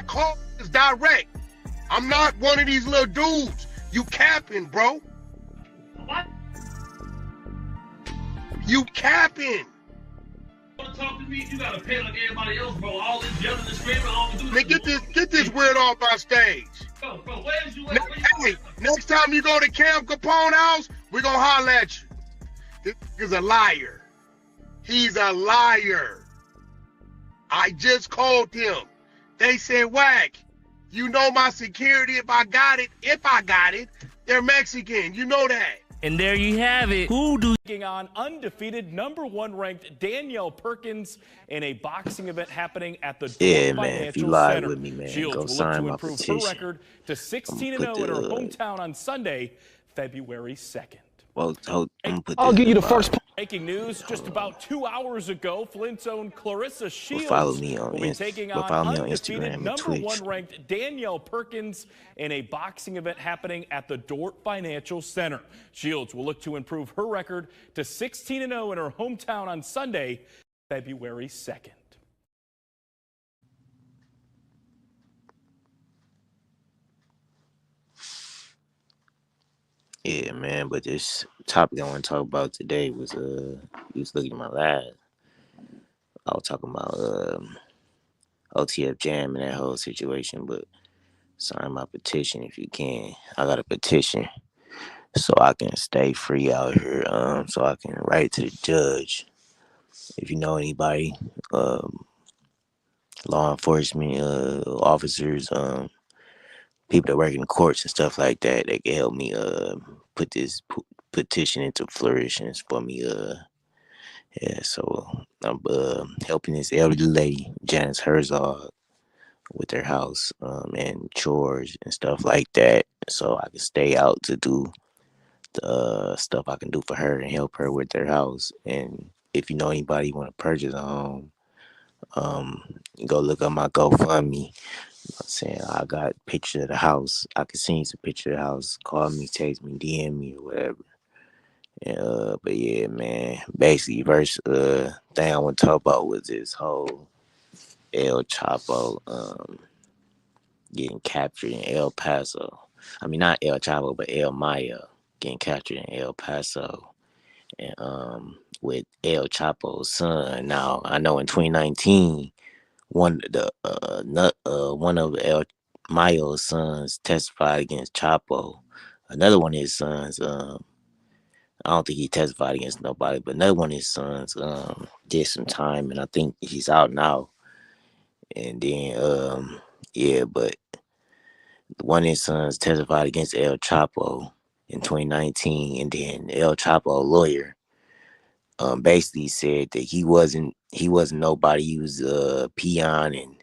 call is direct. I'm not one of these little dudes. You capping, bro. What? You capping. Want to talk to me? You gotta pay like everybody else, bro. All this yelling and screaming, all we do Man, get this weird off my stage. Bro, where's you at? Hey, next time you go to Cam Capone house, we're gonna holler at you. This is a liar. He's a liar. I just called him. They said, Whack, you know my security if I got it, they're Mexican. You know that. And there you have it. Who do on undefeated #1 ranked Danielle Perkins in a boxing event happening at the Yeah, Dorp man. If you Financial live Center. with me, man, Shields go will look sign to my improve petition. her record to 16-0 in her hometown on Sunday, February 2nd. Well, I'll give you the first. Breaking news: just about 2 hours ago, Flint's own Clarissa Shields follow me on will be taking on undefeated #1 ranked Danielle Perkins in a boxing event happening at the Dorp Financial Center. Shields will look to improve her record to 16-0 in her hometown on Sunday, February 2nd. Yeah, man, but this topic I want to talk about today was you was looking at my live. I was talking about OTF Jam and that whole situation, but sign my petition if you can. I got a petition so I can stay free out here, so I can write it to the judge. If you know anybody, law enforcement officers, people that work in the courts and stuff like that, they can help me put this petition into flourishing for me. Yeah, so I'm helping this elderly lady, Janice Herzog, with her house and chores and stuff like that, so I can stay out to do the stuff I can do for her and help her with their house. And if you know anybody want to purchase a home, go look up my GoFundMe. I'm saying I got picture of the house. I can send you some picture of the house. Call me, text me, DM me, or whatever. And, but yeah, man. Basically, first thing I want to talk about was this whole El Chapo getting captured in El Paso. I mean, not El Chapo, but El Maya getting captured in El Paso, and with El Chapo's son. Now I know in 2019. One of El Mayo's sons testified against Chapo. Another one of his sons, I don't think he testified against nobody, but another one of his sons did some time, and I think he's out now. And then yeah, but one of his sons testified against El Chapo in 2019, and then El Chapo lawyer basically said that he wasn't nobody. He was a peon, and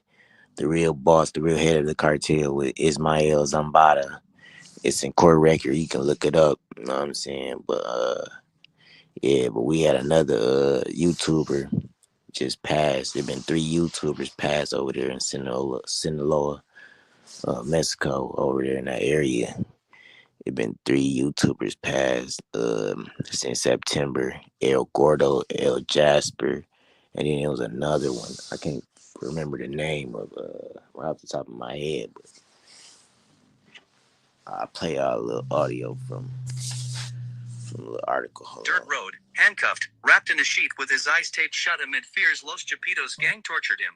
the real boss, the real head of the cartel with Ismael Zambada. It's in court record. You can look it up. You know what I'm saying? But yeah, but we had another YouTuber just passed. There been 3 YouTubers passed over there in Sinaloa, Mexico, over there in that area. There been 3 YouTubers passed since September. El Gordo, El Jasper, and then there was another one. I can't remember the name of right off the top of my head, but I'll play out a little audio from a little article. Dirt road, handcuffed, wrapped in a sheet with his eyes taped shut amid fears Los Chapitos gang tortured him.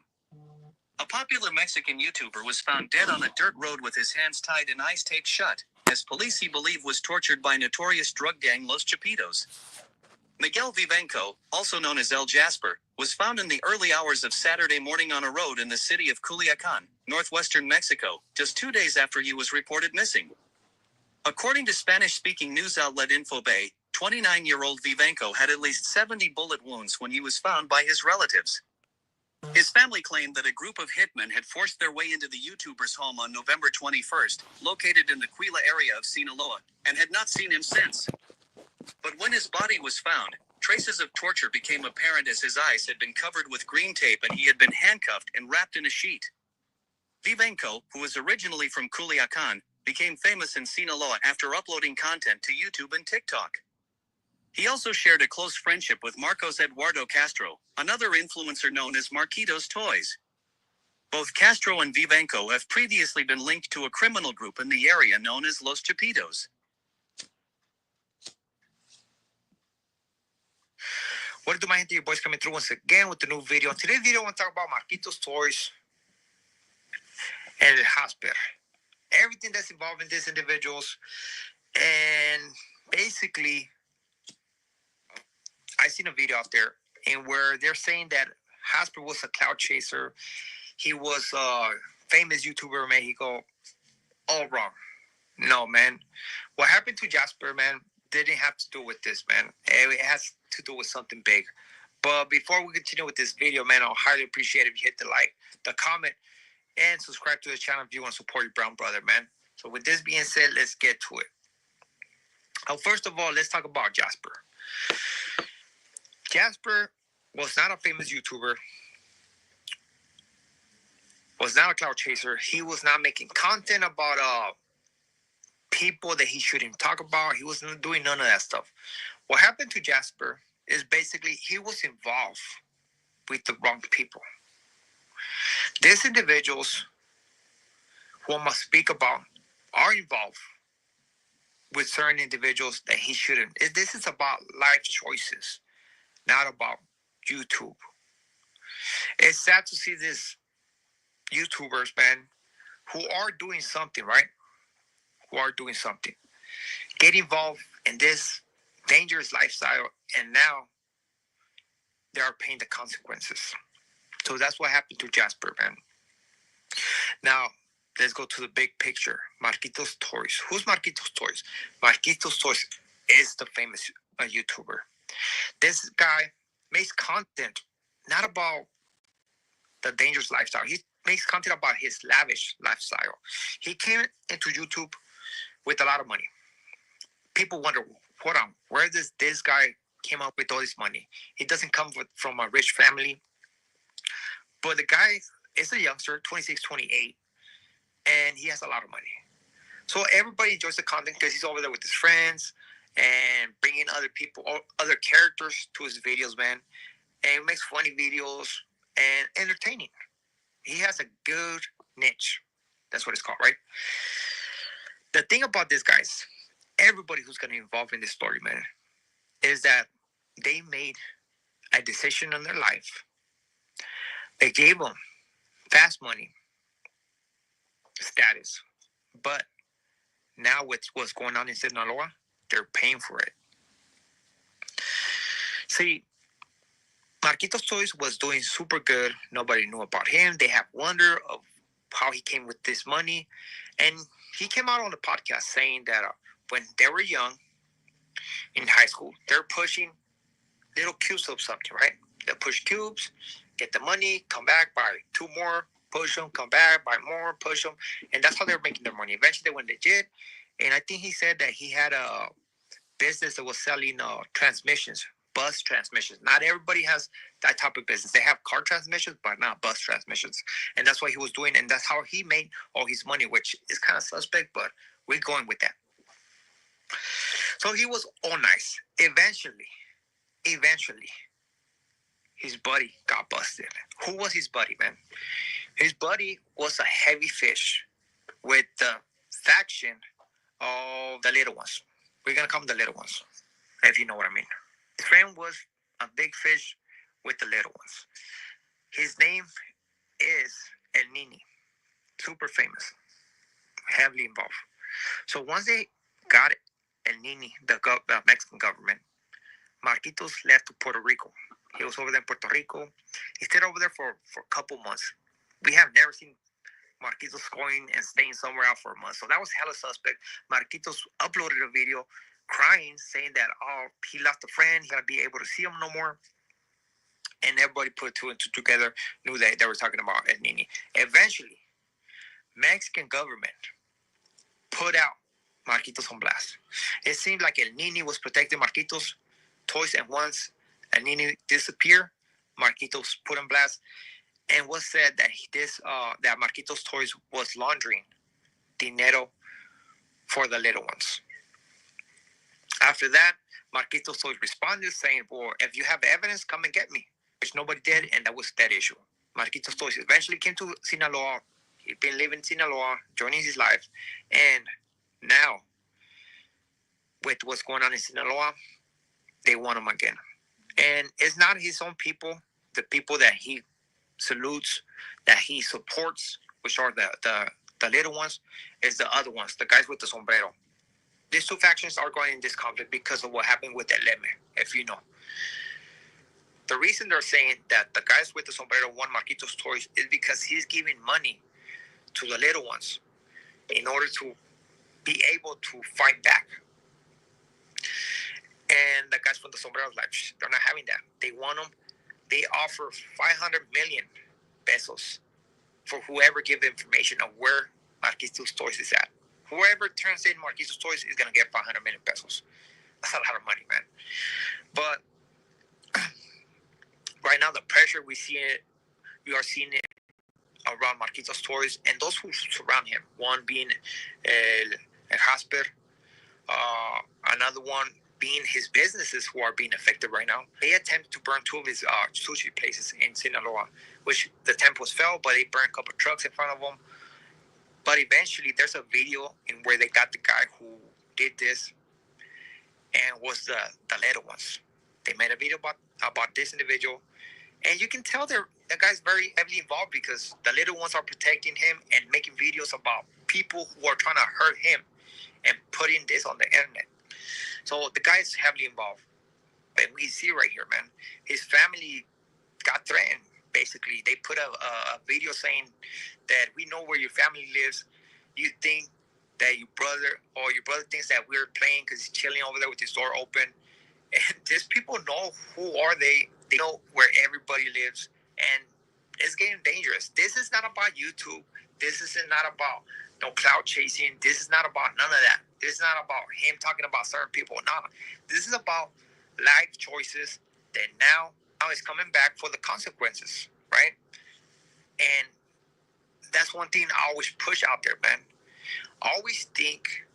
A popular Mexican YouTuber was found dead on a dirt road with his hands tied and eyes taped shut, as police he believed was tortured by notorious drug gang Los Chapitos. Miguel Vivenco, also known as El Jasper, was found in the early hours of Saturday morning on a road in the city of Culiacan, northwestern Mexico, just 2 days after he was reported missing. According to Spanish-speaking news outlet Infobay, 29-year-old Vivenco had at least 70 bullet wounds when he was found by his relatives. His family claimed that a group of hitmen had forced their way into the YouTuber's home on November 21st, located in the Quila area of Sinaloa, and had not seen him since. But when his body was found, traces of torture became apparent as his eyes had been covered with green tape and he had been handcuffed and wrapped in a sheet. Vivenco, who was originally from Culiacan, became famous in Sinaloa after uploading content to YouTube and TikTok. He also shared a close friendship with Marcos Eduardo Castro, another influencer known as Marquitos Toys. Both Castro and Vivanco have previously been linked to a criminal group in the area known as Los Chapitos. What do my gente, your boys coming through once again with the new video. In today's video, I want to talk about Mayitos toys and the hospital. Everything that's involved in these individuals. And basically, I seen a video out there and where they're saying that Jasper was a cloud chaser. He was a famous YouTuber in Mexico. All wrong. No, man. What happened to Jasper, man, didn't have to do with this, man. It has to do with something big. But before we continue with this video, man, I'll highly appreciate it if you hit the like, the comment, and subscribe to the channel if you want to support your brown brother, man. So with this being said, let's get to it. First of all, let's talk about Jasper. Jasper was not a famous YouTuber, was not a cloud chaser. He was not making content about people that he shouldn't talk about. He wasn't doing none of that stuff. What happened to Jasper is basically he was involved with the wrong people. These individuals who I must speak about are involved with certain individuals that he shouldn't. This is about life choices, not about YouTube. It's sad to see these YouTubers, man, who are doing something, right? Who are doing something. Get involved in this dangerous lifestyle, and now they are paying the consequences. So that's what happened to Jasper, man. Now, let's go to the big picture. Mayitos Toys. Who's Mayitos Toys? Mayitos Toys is the famous YouTuber. This guy makes content not about the dangerous lifestyle. He makes content about his lavish lifestyle. He came into YouTube with a lot of money. People wonder, hold on, where does this guy came up with all this money? He doesn't come from a rich family. But the guy is a youngster, 26, 28, and he has a lot of money. So everybody enjoys the content because he's over there with his friends and bringing other people, other characters to his videos, man. And he makes funny videos and entertaining. He has a good niche. That's what it's called, right? The thing about this, guys, everybody who's going to involve in this story, man, is that they made a decision in their life. They gave them fast money, status. But now with what's going on in Sinaloa, they're paying for it. See, Mayitos Toys was doing super good. Nobody knew about him. They have wonder of how he came with this money. And he came out on the podcast saying that when they were young, in high school, they're pushing little cubes of something, right? They push cubes, get the money, come back, buy 2 more, push them, come back, buy more, push them. And that's how they're making their money. Eventually, they went legit. And I think he said that he had a business that was selling transmissions, bus transmissions. Not everybody has that type of business. They have car transmissions, but not bus transmissions. And that's what he was doing. And that's how he made all his money, which is kind of suspect, but we're going with that. So he was all nice. Eventually, his buddy got busted. Who was his buddy, man? His buddy was a heavy fish with the faction of the little ones. We're going to call them the little ones, if you know what I mean. His friend was a big fish with the little ones. His name is El Nini. Super famous. Heavily involved. So once they got El Nini, the Mexican government, Mayitos left to Puerto Rico. He was over there in Puerto Rico. He stayed over there for a couple months. We have never seen Mayitos going and staying somewhere out for a month. So that was hella suspect. Mayitos uploaded a video crying, saying that, he lost a friend. He's going to be able to see him no more. And everybody put 2 and 2 together, knew that they were talking about El Nini. Eventually, Mexican government put out Mayitos on blast. It seemed like El Nini was protecting Mayitos Toys, and once El Nini disappeared, Mayitos put on blast, and was said that that Mayitos Toys was laundering dinero for the little ones. After that, Mayitos Toys responded saying, well, if you have evidence, come and get me, which nobody did, and that was that issue. Mayitos Toys. Eventually came to Sinaloa. He'd been living in Sinaloa, joining his life. And now, with what's going on in Sinaloa, they want him again. And it's not his own people, the people that he salutes, that he supports, which are the little ones, is the other ones, the guys with the sombrero. These two factions are going in this conflict because of what happened with El Leme, if you know. The reason they're saying that the guys with the sombrero want Mayitos Toys is because he's giving money to the little ones in order to be able to fight back. And the guys from the sombreros, like, they're not having that. They want them. They offer 500 million pesos for whoever give information of where Mayitos Toys is at. Whoever turns in Mayitos Toys is going to get 500 million pesos. That's a lot of money, man. But right now, the pressure we are seeing it around Mayitos Toys and those who surround him. One being El Jasper, another one being his businesses who are being affected right now. They attempted to burn two of his sushi places in Sinaloa, which the attempt was failed, but they burned a couple of trucks in front of them. But eventually, there's a video in where they got the guy who did this and was the little ones. They made a video about this individual, and you can tell the guy's very heavily involved because the little ones are protecting him and making videos about people who are trying to hurt him and putting this on the internet. So the guy's heavily involved. And we see right here, man, his family got threatened. Basically, they put a video saying that we know where your family lives. You think that your brother thinks that we're playing because he's chilling over there with his door open. And these people know who are they. They know where everybody lives. And it's getting dangerous. This is not about YouTube. This is not about no cloud chasing. This is not about none of that. This is not about him talking about certain people. No, this is about life choices that now is coming back for the consequences, right? And that's one thing I always push out there, man. Always think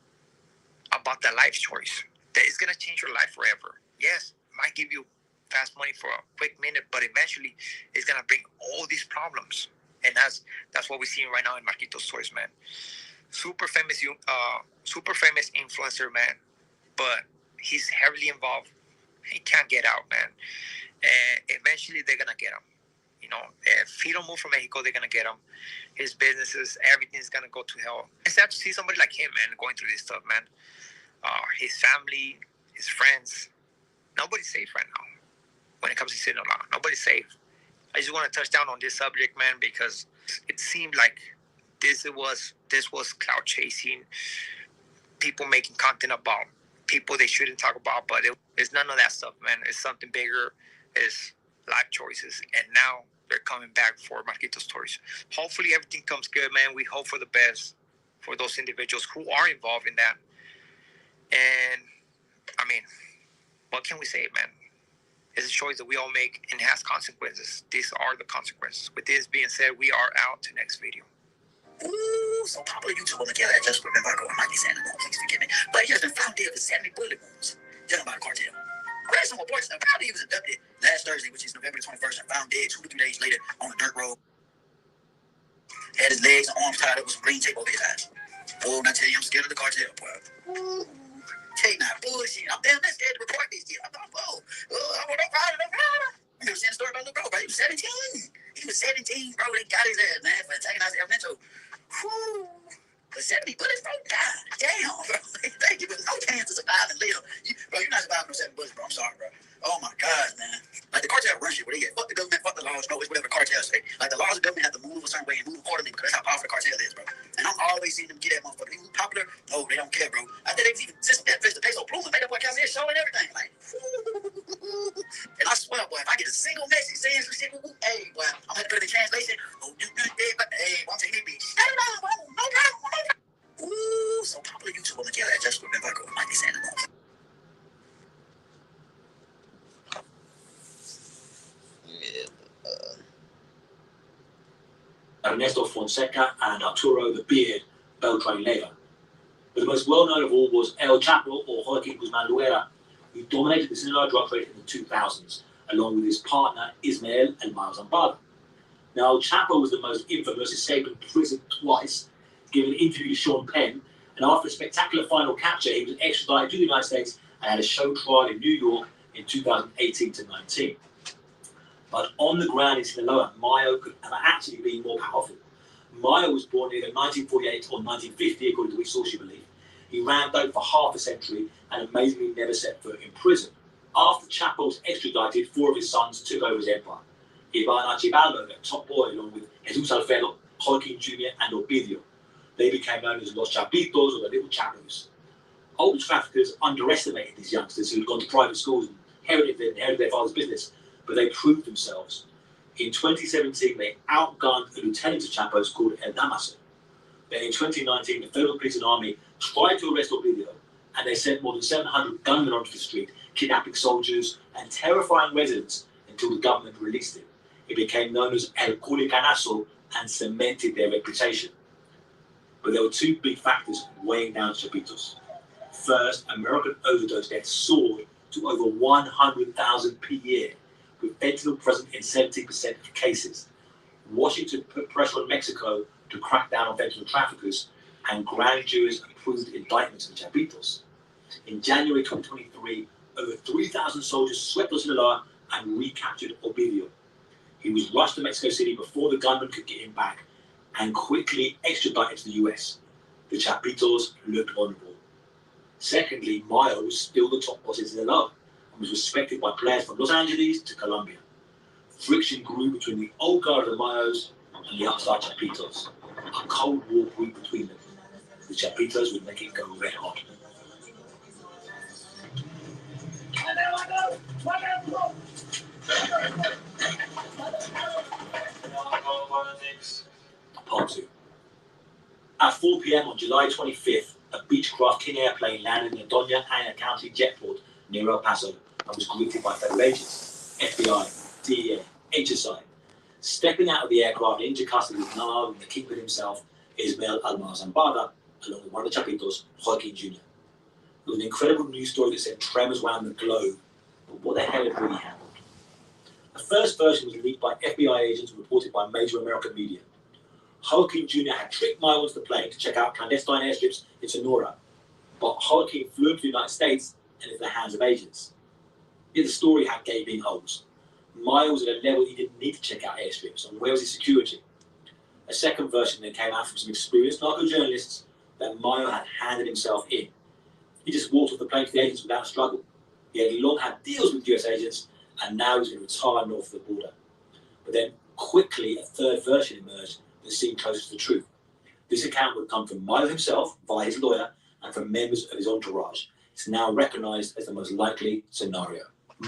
about the life choice that is going to change your life forever. Yes, it might give you fast money for a quick minute, but eventually it's going to bring all these problems. And that's what we're seeing right now in Mayitos Toys, man. Super famous influencer, man. But he's heavily involved. He can't get out, man. And eventually they're going to get him. You know, if he don't move from Mexico, they're going to get him. His businesses, everything's going to go to hell. It's sad to see somebody like him, man, going through this stuff, man. His family, his friends, nobody's safe right now when it comes to Sinaloa. Nobody's safe. I just want to touch down on this subject, man, because it seemed like this was cloud chasing, people making content about people they shouldn't talk about, but it's none of that stuff, man. It's something bigger. It's life choices, and now they're coming back for Mayitos Toys. Hopefully everything comes good, man. We hope for the best for those individuals who are involved in that. And, I mean, what can we say, man? It's a choice that we all make and it has consequences. These are the consequences. With this being said, we are out to next video. Ooh, so popular YouTuber Miguel had just remember I might be saying it, please forgive me. But he has been found dead with 70 bullet wounds done by the cartel. Grayson reports that apparently he was abducted last Thursday, which is November 21st, and found dead 2 to 3 days later on a dirt road. Had his legs and arms tied up with some green tape over his eyes. Oh, and I tell you, I'm scared of the cartel, boy. Ooh. Take not bullshit. I'm damn that scared to report this shit. I'm like, whoa. I'm no problem. You never seen a story about little bro, bro. He was 17. He was 17, bro. They got his ass, man, for taking out his mental. Whew. The 70 bullets, bro. God damn, bro. Thank you, but no chance to survive and live. Bro, you're not surviving no 7 bullets, bro. I'm sorry, bro. Oh my God, man. Like the cartel run shit where they get fuck the government, fuck the laws, no, it's whatever the cartel say. Like the laws of the government have to move a certain way and move accordingly because that's how powerful the cartel is, bro. And I'm always seeing them get that motherfucker. They popular, no, they don't care, bro. I think they even since that fish the peso blooming, made that boy Cal's show and everything. Like, and I swear, boy, if I get a single message saying some shit, hey, boy, I'm gonna put it in translation. Oh, hey, I'm taking it, bitch. No problem. Ooh, so popular YouTuber Miguel had just remember I might be saying it. Ernesto Fonseca and Arturo the Beard Beltran Leyva. But the most well-known of all was El Chapo, or Joaquin Guzman Loera, who dominated the Sinaloa drug trade in the 2000s, along with his partner Ismael El Mayo Zambada. Now, Chapo was the most infamous, escaping prison twice, giving an interview to Sean Penn, and after a spectacular final capture, he was extradited to the United States and had a show trial in New York in 2018 to 19. But on the ground in Sinaloa, Mayo could have actually been more powerful. Mayo was born in either 1948 or 1950, according to which source you believe. He ran dope for half a century and amazingly never set foot in prison. After Chapo was extradited, 4 of his sons took over his empire. Ivan Archibaldo, the top boy, along with Jesus Alfredo, Joaquin Jr. and Ovidio. They became known as Los Chapitos, or the Little Chapitos. Old traffickers underestimated these youngsters who had gone to private schools and inherited their father's business, but they proved themselves. In 2017, they outgunned a lieutenant of Chapo's called El Damaso. Then in 2019, the Federal Police and Army tried to arrest Ovidio, and they sent more than 700 gunmen onto the street, kidnapping soldiers and terrifying residents until the government released him. It became known as El Culicanazo and cemented their reputation. But there were 2 big factors weighing down Chapitos. First, American overdose deaths soared to over 100,000 per year, with fentanyl present in 70% of cases. Washington put pressure on Mexico to crack down on fentanyl traffickers, and grand juries approved indictments of the Chapitos. In January 2023, over 3,000 soldiers swept the Sinaloa and recaptured Ovidio. He was rushed to Mexico City before the gunman could get him back and quickly extradited to the US. The Chapitos looked vulnerable. Secondly, Mayo was still the top boss in Sinaloa and was respected by players from Los Angeles to Colombia. Friction grew between the old guard of the Mayos and the upstart Chapitos. A cold war grew between them. The Chapitos would make it go red hot. Part 2. At 4 p.m. on July 25th, a Beechcraft King airplane landed in the Doña Ana County jetport near El Paso and was greeted by federal agents, FBI, DEA, HSI. Stepping out of the aircraft into custody with none other than the kingpin himself, Ismael Almazambada, along with one of the Chapitos, Joaquin Jr. It was an incredible news story that sent tremors around the globe, but what the hell had really happened? The first version was leaked by FBI agents and reported by major American media. Joaquin Jr. had tricked Mayo onto the plane to check out clandestine airstrips in Sonora, but Joaquin flew into the United States and into the hands of agents. Yet the story had gaping holes. Mayo was at a level he didn't need to check out airstrips, and where was his security? A second version then came out from some experienced narco journalists that Mayo had handed himself in. He just walked off the plane to the agents without a struggle. He had long had deals with US agents, and now he's going to retire north of the border. But then quickly a third version emerged that seemed closer to the truth. This account would come from Mayo himself via his lawyer and from members of his entourage. It's now recognized as the most likely scenario.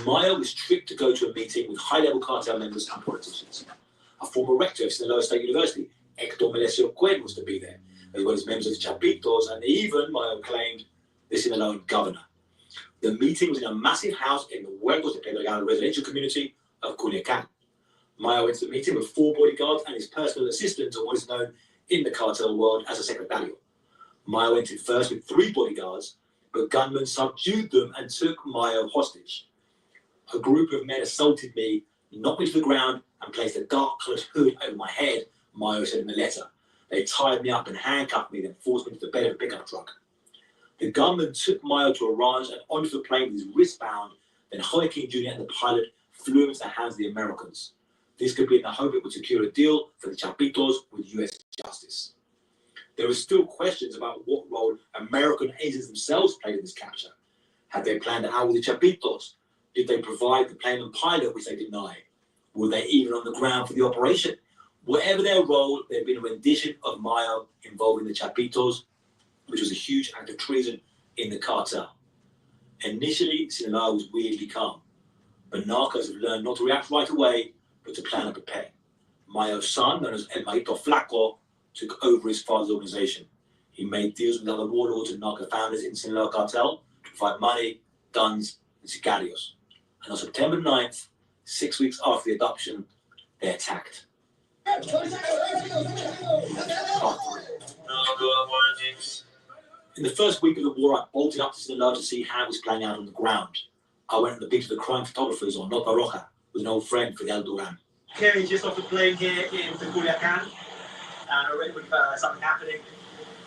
Mayo was tricked to go to a meeting with high-level cartel members and politicians. A former rector of Sinaloa State University, Hector Melesio Cuen, was to be there, as well as members of the Chapitos and even, Mayo claimed, the Sinaloan governor. The meeting was in a massive house in the Huertos de Pedregal residential community of Culiacan. Mayo went to the meeting with 4 bodyguards and his personal assistant, or what is known in the cartel world as a secretario. Mayo entered first with 3 bodyguards, but gunmen subdued them and took Mayo hostage. A group of men assaulted me, knocked me to the ground, and placed a dark-coloured hood over my head, Mayo said in the letter. They tied me up and handcuffed me, then forced me to the bed of a pickup truck. The gunman took Mayo to a ranch and onto the plane with his wrist bound. Then Joaquin Jr. and the pilot flew him into the hands of the Americans. This could be in the hope it would secure a deal for the Chapitos with US justice. There are still questions about what role American agents themselves played in this capture. Had they planned it out with the Chapitos? Did they provide the plane and pilot, which they deny? Were they even on the ground for the operation? Whatever their role, there had been a rendition of Mayo involving the Chapitos, which was a huge act of treason in the cartel. Initially, Sinaloa was weirdly calm, but narcos have learned not to react right away, but to plan and prepare. Mayo's son, known as El Mayito Flaco, took over his father's organization. He made deals with other warlords and narco founders in Sinaloa cartel to provide money, guns, and Sicarios. And on September 9th, 6 weeks after the adoption, they attacked. In the first week of the war, I bolted up to Sinaloa to see how it was playing out on the ground. I went on the beach with the crime photographers on Nota Roja with an old friend, Fidel Duran. Kerry just off the plane here in Culiacan, and already with something happening.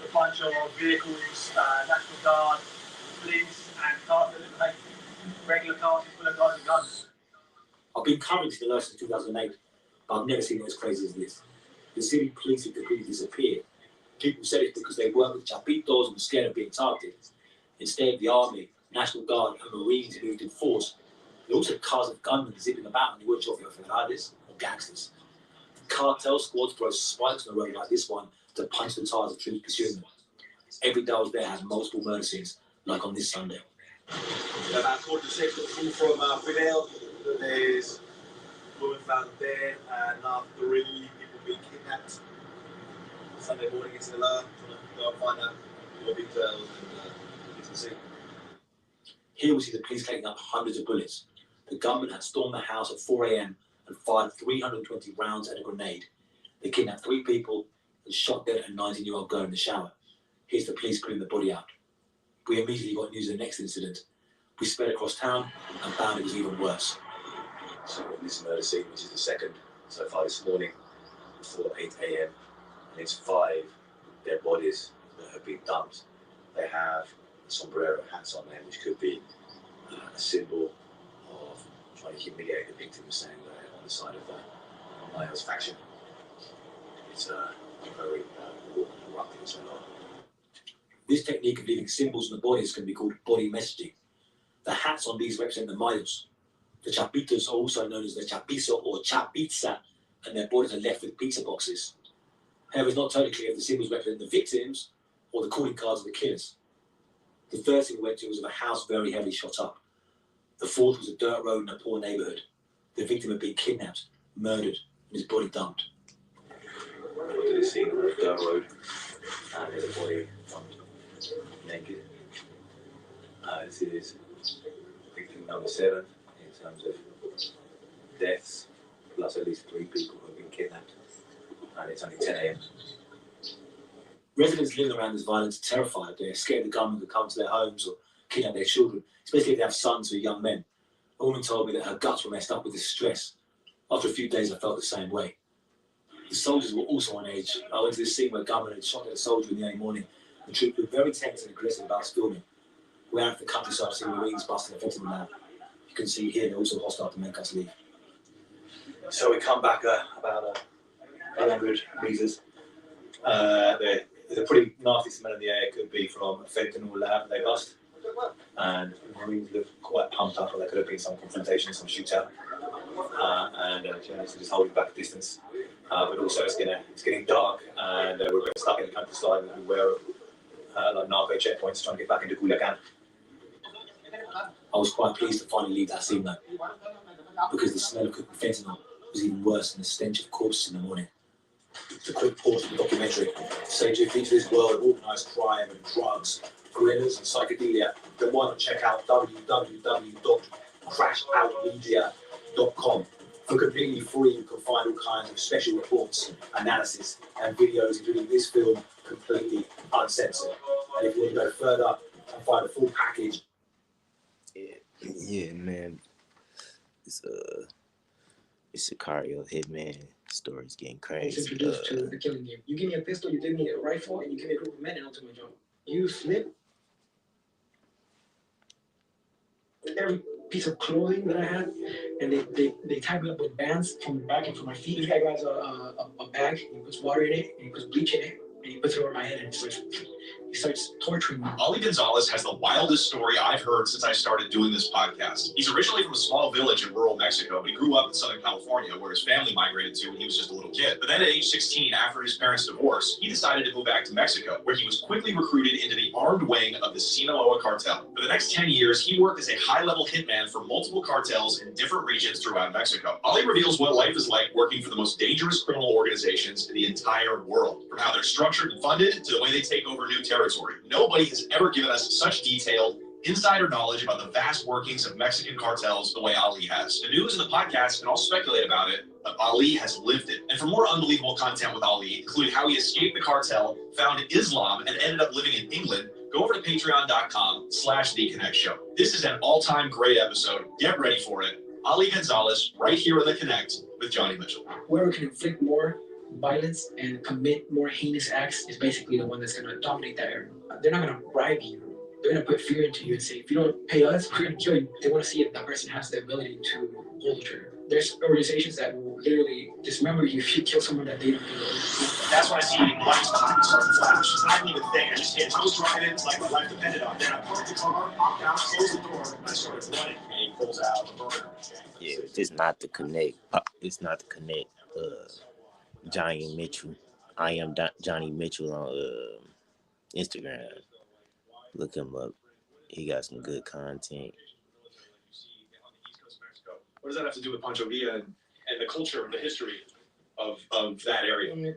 A bunch of vehicles, National Guard, police, and cars that look like regular cars full of guns and guns. I've been covering Sinaloa since 2008, but I've never seen it as crazy as this. The city police have completely disappeared. People said it's because they worked with Chapitos and were scared of being targeted. Instead, the Army, National Guard, and Marines moved in force. There also cars of gunmen zipping about, and you weren't sure if they were Federales or gangsters. Cartel squads throw spikes on the road like this one to punch the tires of troops pursuing them. Every day I was there had multiple murder scenes, like on this Sunday. About 46 from Fidel, there's a woman found dead, and now 3 people being kidnapped. Sunday morning in Sinaloa, go and find out more details and you can see. Here we see the police collecting up hundreds of bullets. The gunman had stormed the house at 4 a.m. and fired 320 rounds and a grenade. They kidnapped 3 people and shot dead a 19-year-old girl in the shower. Here's the police pulling the body out. We immediately got news of the next incident. We sped across town and found it was even worse. So this murder scene, which is the second so far this morning, before 8 a.m. and it's 5 dead bodies that have been dumped. They have sombrero hats on them, which could be a symbol of trying to humiliate the victims, saying they're on the side of the Mayitos faction. It's very corrupting and so on. This technique of leaving symbols on the bodies can be called body messaging. The hats on these represent the Mayitos. The Chapitos are also known as the Chapizo or Chapitza, and their bodies are left with pizza boxes. However, it's not totally clear if the symbols represent the victims or the calling cards of the killers. The third thing we went to was of a house very heavily shot up. The fourth was a dirt road in a poor neighbourhood. The victim had been kidnapped, murdered, and his body dumped. We went to this scene on a dirt road, and there's a body dumped, naked. This is victim number 7 in terms of deaths, plus at least 3 people who have been kidnapped. And it's only 10 a.m. Residents living around this violence are terrified. They're scared the gunmen could come to their homes or kidnap their children, especially if they have sons or young men. A woman told me that her guts were messed up with this stress. After a few days, I felt the same way. The soldiers were also on edge. I went to this scene where a gunman had shot at a soldier in the early morning. The troops were very tense and aggressive about us filming. We're out of the countryside seeing Marines busting a victim now. You can see here they're also hostile to make us leave. So we come back about 100 metres. There's a pretty nasty smell in the air. It could be from a fentanyl lab they bust. And the Marines look quite pumped up, or there could have been some confrontation, some shootout. And journalists are just holding back a distance. But also it's getting dark, and we're a bit stuck in the countryside and we're like narco checkpoints trying to get back into Culiacan. I was quite pleased to finally leave that scene though, because the smell of cooking fentanyl was even worse than the stench of corpses in the morning. It's a quick pause from the documentary. Say to feature this world of organised crime and drugs, gorillas and psychedelia, then why not check out www.crashoutmedia.com. For completely free, you can find all kinds of special reports, analysis, and videos, including this film, completely uncensored. And if you want to go further and find a full package. Yeah, man. It's Sicarios hitman story's getting crazy. Introduced to the killing game. You give me a pistol, you give me a rifle, and you give me a group of men, and I'll do my job. You flip every piece of clothing that I had, and they tied me up with bands from the back and from my feet. This guy grabs a bag, and he puts water in it, and he puts bleach in it, and he puts it over my head, and he starts torturing me. Ali Gonzalez has the wildest story I've heard since I started doing this podcast. He's originally from a small village in rural Mexico, but he grew up in Southern California, where his family migrated to when he was just a little kid. But then at age 16, after his parents' divorce, he decided to move back to Mexico, where he was quickly recruited into the armed wing of the Sinaloa cartel. For the next 10 years, he worked as a high-level hitman for multiple cartels in different regions throughout Mexico. Ali reveals what life is like working for the most dangerous criminal organizations in the entire world, from how they're structured and funded to the way they take over new territory. Nobody has ever given us such detailed insider knowledge about the vast workings of Mexican cartels the way Ali has. The news and the podcast can all speculate about it, but Ali has lived it. And for more unbelievable content with Ali, including how he escaped the cartel, found Islam, and ended up living in England, go over to patreon.com/TheConnectShow. This is an all-time great episode. Get ready for it. Ali Gonzalez, right here on The Connect, with Johnny Mitchell. Whoever can inflict more violence and commit more heinous acts is basically the one that's going to dominate that area. They're not going to bribe you. They're going to put fear into you and say, if you don't pay us, we're going to kill you. They want to see if that person has the ability to hold the trigger. There's organizations that will literally dismember you if you kill someone that they don't know. That's when I see lights behind me start to flash. I didn't even think. I just hit. I was driving like my life depended on it. Then I parked the car, hopped out, closed the door, and I started running. And he pulls out a burner. Yeah, it's not to connect. It's not to connect. Johnny Mitchell. I am Johnny Mitchell on Instagram. Look him up. He got some good content. What does that have to do with Pancho Villa and the culture, the history of that area?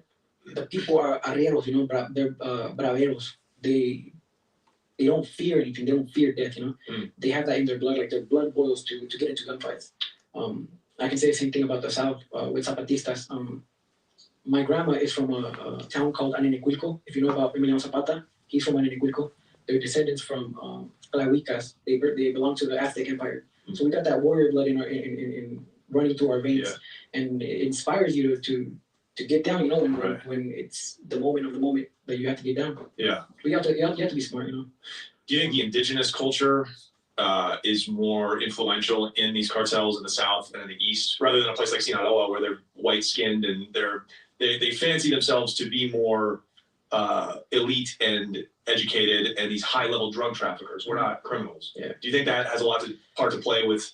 The people are arrieros, you know, they're braveros. They don't fear anything. They don't fear death, you know. They have that in their blood, like their blood boils to get into gunfights. I can say the same thing about the South with Zapatistas. My grandma is from a town called Aniniquilco. If you know about Emiliano Zapata, he's from Aniniquilco. They're descendants from Tlahuicas. They belong to the Aztec Empire. So we got that warrior blood in running through our veins, and it inspires you to get down. You know, when it's the moment of the moment that you have to get down. Yeah. But you have to be smart. You know. Do you think the indigenous culture is more influential in these cartels in the South and in the East, rather than a place like Sinaloa where they're white-skinned and they fancy themselves to be more elite and educated and these high-level drug traffickers? We're not criminals. Yeah. Do you think that has a part to play with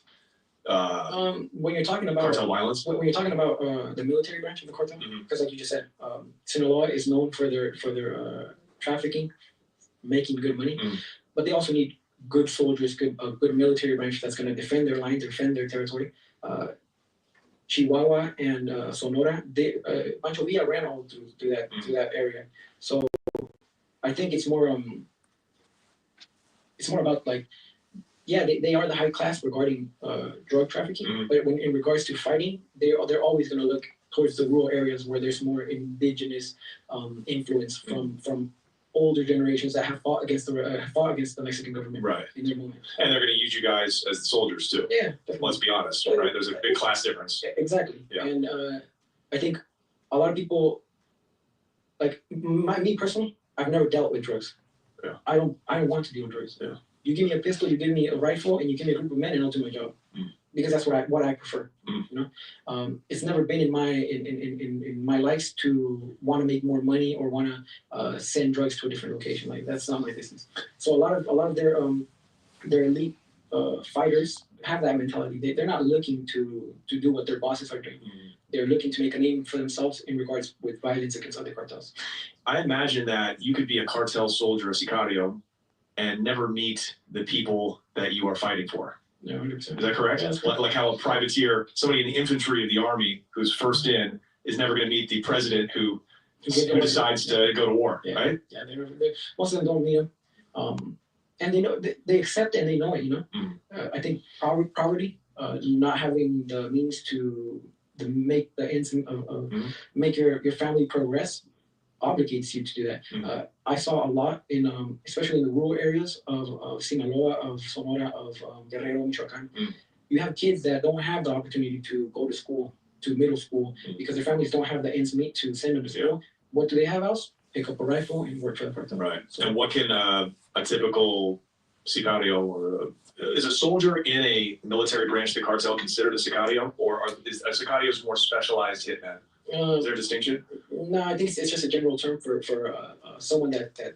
when you're talking about cartel violence? When you're talking about the military branch of the cartel, because like you just said, Sinaloa is known for their trafficking, making good money, but they also need good soldiers, good military branch that's going to defend their line, defend their territory. Chihuahua and Sonora, Pancho Villa ran all through that area. So I think it's more about like, yeah, they are the high class regarding drug trafficking, but when in regards to fighting, they're always going to look towards the rural areas where there's more indigenous influence from older generations that have fought against the Mexican government in their moment. And they're going to use you guys as the soldiers too. Yeah, definitely. Let's be honest, right? There's a big class difference. Exactly. Yeah. And I think a lot of people, like me personally, I've never dealt with drugs. Yeah. I don't want to deal with drugs. Yeah. You give me a pistol, you give me a rifle, and you give me a group of men, and I'll do my job. Because that's what I prefer. You know, it's never been in my life to want to make more money or want to send drugs to a different location. Like that's not my business. So a lot of their elite fighters have that mentality. They're not looking to do what their bosses are doing. They're looking to make a name for themselves in regards with violence against other cartels. I imagine that you could be a cartel soldier, a Sicario, and never meet the people that you are fighting for. Yeah, 100%. Is that correct? Yeah, like how a privateer, somebody in the infantry of the army who's first in, is never going to meet the president who decides to go to war, right? Yeah, most of them don't meet him. And they know they accept it and they know it. You know, I think poverty, not having the means to make the ends make your family progress, obligates you to do that. I saw a lot in, especially in the rural areas of Sinaloa, of Sonora, of Guerrero, Michoacan. You have kids that don't have the opportunity to go to school, to middle school, because their families don't have the ends meet to send them to school. What do they have else? Pick up a rifle and work for the cartel. Right. So, and what can a typical Sicario or is a soldier in a military branch of the cartel considered a Sicario, or is a Sicarios more specialized hitman? Is there a distinction? No, I think it's just a general term for someone that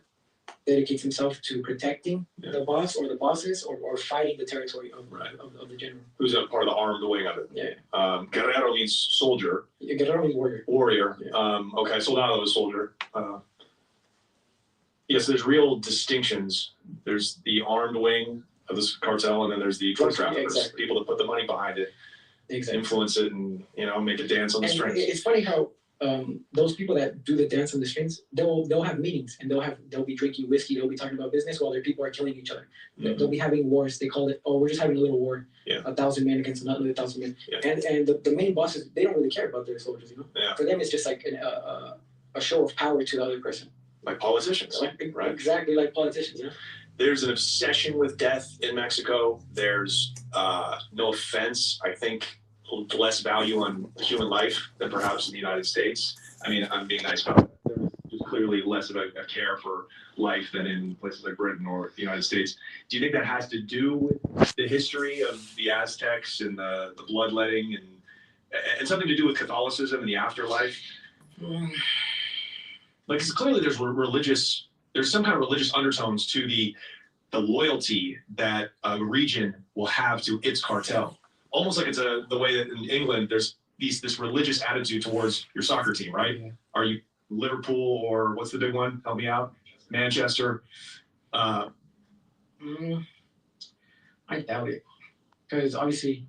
dedicates himself to protecting the boss or the bosses or fighting the territory of the general. Who's a part of the armed wing of it. Yeah. Guerrero means soldier. Guerrero means warrior. Warrior. Yeah. Okay, soldado is soldier. Yes, there's real distinctions. There's the armed wing of this cartel, and then there's the drug traffickers, people that put the money behind it. Exactly. Influence it and make it dance on the strings. It's funny how those people that do the dance on the strings, they'll have meetings and they'll be drinking whiskey, they'll be talking about business while their people are killing each other. They'll be having wars. They call it, we're just having a little war. 1,000 men against another 1,000 men. And the main bosses, they don't really care about their soldiers. For them, it's just like a show of power to the other person. Like politicians, right? Exactly like politicians. There's an obsession with death in Mexico. There's, no offense, I think less value on human life than perhaps in the United States. I mean, I'm being nice about it. There's clearly less of a care for life than in places like Britain or the United States. Do you think that has to do with the history of the Aztecs and the bloodletting and something to do with Catholicism and the afterlife? Like, 'cause clearly there's some kind of religious undertones to the loyalty that a region will have to its cartel. Almost like it's the way that in England there's this religious attitude towards your soccer team, right? Yeah. Are you Liverpool or what's the big one? Help me out. Manchester. I doubt it, because obviously,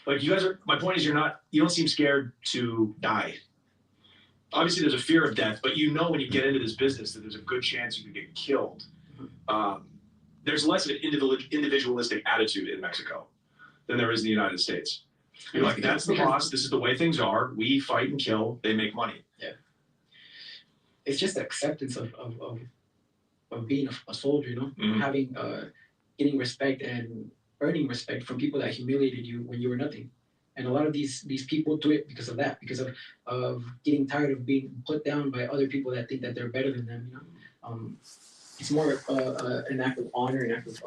like you guys are. My point is, you don't seem scared to die. Obviously, there's a fear of death, but you know when you get into this business that there's a good chance you could get killed. There's less of an individualistic attitude in Mexico than there is in the United States. You're like, that's the boss. This is the way things are. We fight and kill. They make money. Yeah. It's just the acceptance of being a soldier, you know, having getting respect and earning respect from people that humiliated you when you were nothing. And a lot of these people do it because of that, because of getting tired of being put down by other people that think that they're better than them. You know, it's more an act of honor, an act of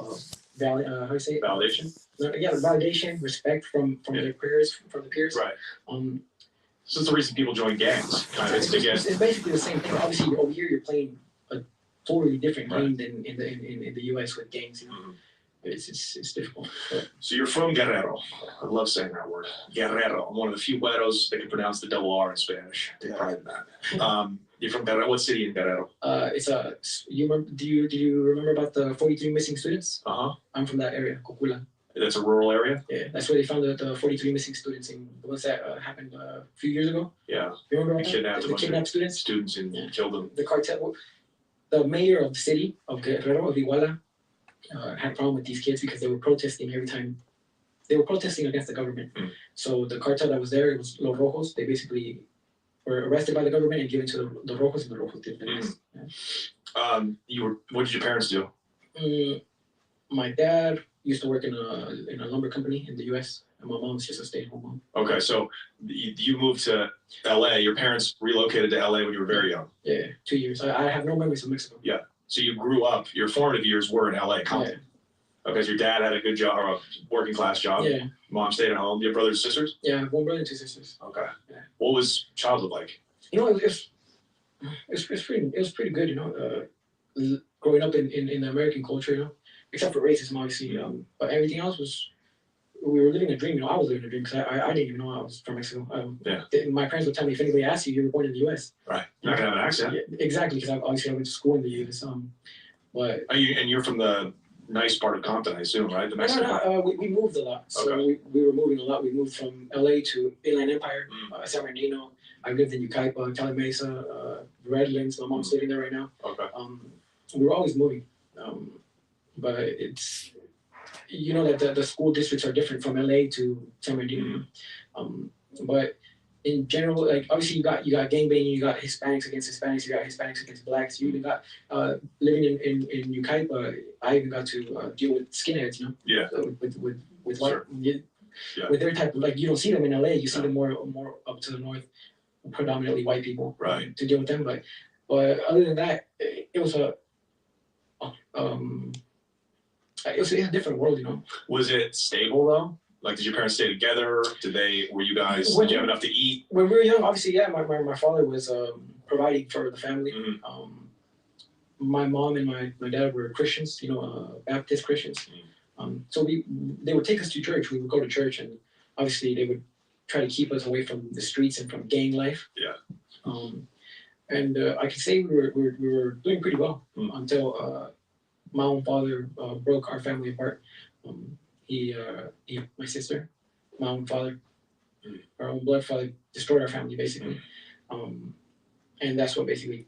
how do you say it? Validation. Yeah, validation, respect from their peers, from the peers. Right. So it's the reason people join gangs. It's basically the same thing. Obviously, over here you're playing a totally different game than in the U.S. with gangs. You know. It's difficult. But. So you're from Guerrero. I love saying that word. Guerrero. I'm one of the few güeros that can pronounce the double R in Spanish. Take pride in that. You're from Guerrero. What city in Guerrero? You remember? Do you remember about the 43 missing students? I'm from that area, Cocula. That's a rural area. Yeah, that's where they found the 43 missing students in the ones that happened a few years ago. Yeah. You remember the kidnapped students? Students and killed them. The cartel. The mayor of the city of Guerrero, of Iguala, had a problem with these kids because they were protesting every time. They were protesting against the government. So the cartel that was there, it was Los Rojos. They basically were arrested by the government and given to the Rojos, and the Rojos did this. What did your parents do? My dad used to work in a lumber company in the U.S. and my mom's just a stay-at-home mom. Okay, so you moved to L.A. Your parents relocated to L.A. when you were very young. Yeah, 2 years. I have no memories of Mexico. Yeah. So you grew up. Your formative years were in L.A. Compton. Yeah. Okay, so your dad had a good job or a working class job. Yeah. Mom stayed at home. You have brothers and sisters? Yeah, I have one brother and 2 sisters. Okay. Yeah. What was childhood like? You know, it was pretty good. You know, growing up in the American culture. You know, except for racism, obviously. But everything else was. We were living a dream. You know, I was living a dream because I didn't even know I was from Mexico. My parents would tell me if anybody asked you, you were born in the U.S. Right. You're not gonna have an accent. Yeah, exactly, because obviously I went to school in the U.S. But you're from the nice part of Compton, I assume, right? The Mexican part. We moved a lot. So we were moving a lot. We moved from L.A. to Inland Empire, San Bernardino. I lived in Yucaipa, Cali Mesa, Redlands. My mom's living there right now. Okay. We were always moving, but it's. You know that the school districts are different from LA to San Bernardino. But in general, like obviously you got gangbanging, you got Hispanics against Hispanics, you got Hispanics against blacks. You even got living in Yucaipa. I even got to deal with skinheads, you know. Yeah. With white, with their type of, like, you don't see them in LA. You see them more up to the north, predominantly white people. Right. To deal with them, but other than that, it was a a different world, you know. Was it stable though? Like, did your parents stay together? Did you have enough to eat? When we were young, obviously, yeah. My father was providing for the family. My mom and my dad were Christians, you know, Baptist Christians. So they would take us to church. We would go to church, and obviously they would try to keep us away from the streets and from gang life. Yeah. And I can say we were doing pretty well until. My own father broke our family apart. My sister, my own father, our own blood father destroyed our family basically, and that's what basically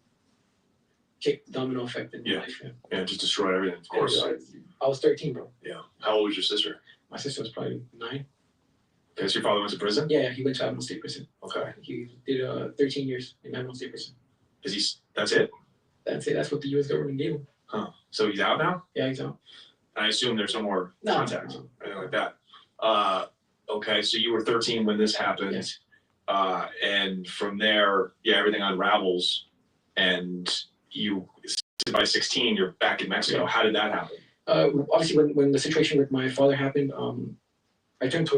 kicked the domino effect in my life. Yeah, just destroyed everything. Of course. I was 13, bro. Yeah. How old was your sister? My sister was probably 9. Okay, so your father went to prison? Yeah, he went to Avalon State Prison. Okay. He did 13 years in Avalon State Prison. That's it? That's it. That's what the U.S. government gave him. Huh. So he's out now? Yeah, he's out. I assume there's no more contact or anything like that. Okay, so you were 13 when this happened. Yes. And from there, yeah, everything unravels. And you, by 16, you're back in Mexico. How did that happen? Obviously, when the situation with my father happened, I turned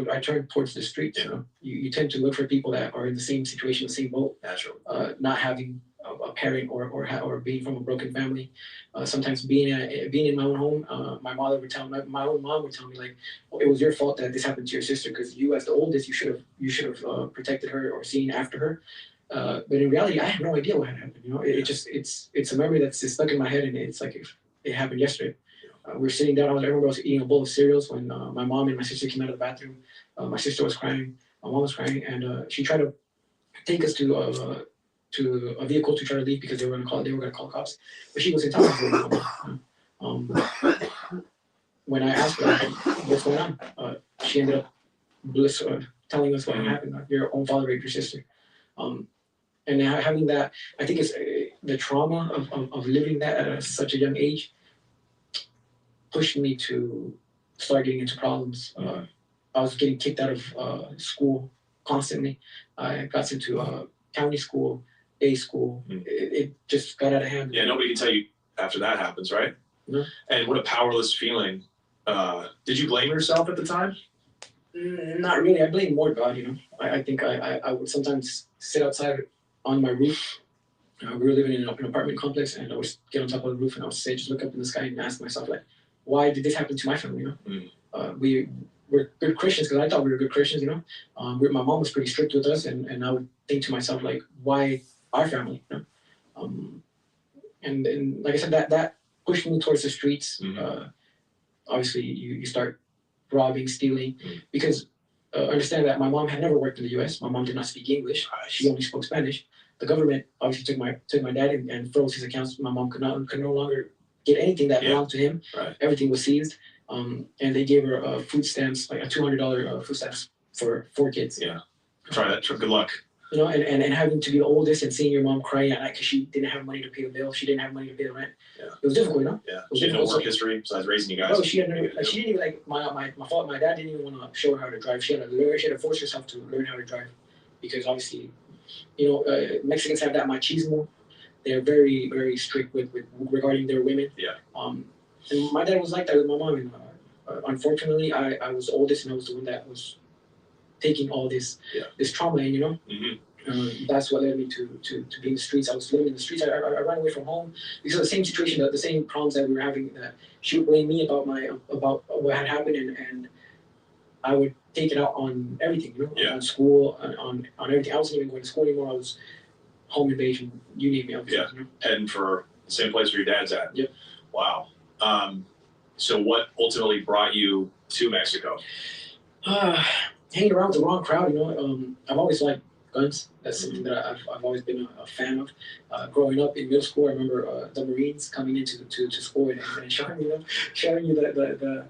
towards the streets. You know, you tend to look for people that are in the same situation, the same boat. Naturally. Not having a parent or being from a broken family. Sometimes being in my own home, my mother would tell my own mom would tell me like, well, it was your fault that this happened to your sister because you as the oldest you should have protected her or seen after her. But in reality, I had no idea what had happened. You know, it's a memory that's just stuck in my head, and it's like if it happened yesterday. We were sitting down. I remember I was eating a bowl of cereals when my mom and my sister came out of the bathroom. My sister was crying. My mom was crying, and she tried to take us to a vehicle to try to leave because they were going to call cops. But she was in town. When I asked her what's going on, she ended up telling us what happened. Your own father raped your sister. And having that, I think it's the trauma of living that at such a young age pushed me to start getting into problems. I was getting kicked out of school constantly. I got into county school, day school. It just got out of hand. Yeah, nobody can tell you after that happens, right? No. And what a powerless feeling. Did you blame yourself at the time? Not really. I blame more God, you know. I think I would sometimes sit outside on my roof. We were living in an apartment complex, and I would get on top of the roof and I would say, just look up in the sky and ask myself, like, why did this happen to my family, you know? We were good Christians because I thought we were good Christians, you know. My mom was pretty strict with us, and I would think to myself, like, why our family, you know? And like I said, that pushed me towards the streets. Obviously, you start robbing, stealing, because understand that my mom had never worked in the U.S. My mom did not speak English. She only spoke Spanish. The government obviously took my dad and froze his accounts. My mom could no longer get anything that belonged to him. Right. Everything was seized. And they gave her food stamps, like a $200 food stamps for 4 kids. Yeah. Try that. Good luck. You know, and having to be the oldest and seeing your mom crying at night because she didn't have money to pay the bill. She didn't have money to pay the rent. Yeah. It was difficult, you know? Yeah. She had no work history besides raising you guys. No, she didn't even, like, my dad didn't even want to show her how to drive. She had to force herself to learn how to drive because obviously, you know, Mexicans have that machismo. They're very, very strict with regarding their women. Yeah. And my dad was like that with my mom. And unfortunately, I was the oldest, and I was the one that was taking all this trauma in, you know. That's what led me to be in the streets. I was living in the streets. I ran away from home because of the same situation, the same problems that we were having. That she would blame me about what had happened, and I would take it out on everything, you know, on school, on everything. I wasn't even going to school anymore. I was home invasion, you name me. You know? Heading for the same place where your dad's at. Yep. Wow. So what ultimately brought you to Mexico? Hanging around with the wrong crowd, you know. I've always liked guns. That's something that I've always been a fan of. Growing up in middle school, I remember the Marines coming into school and showing you the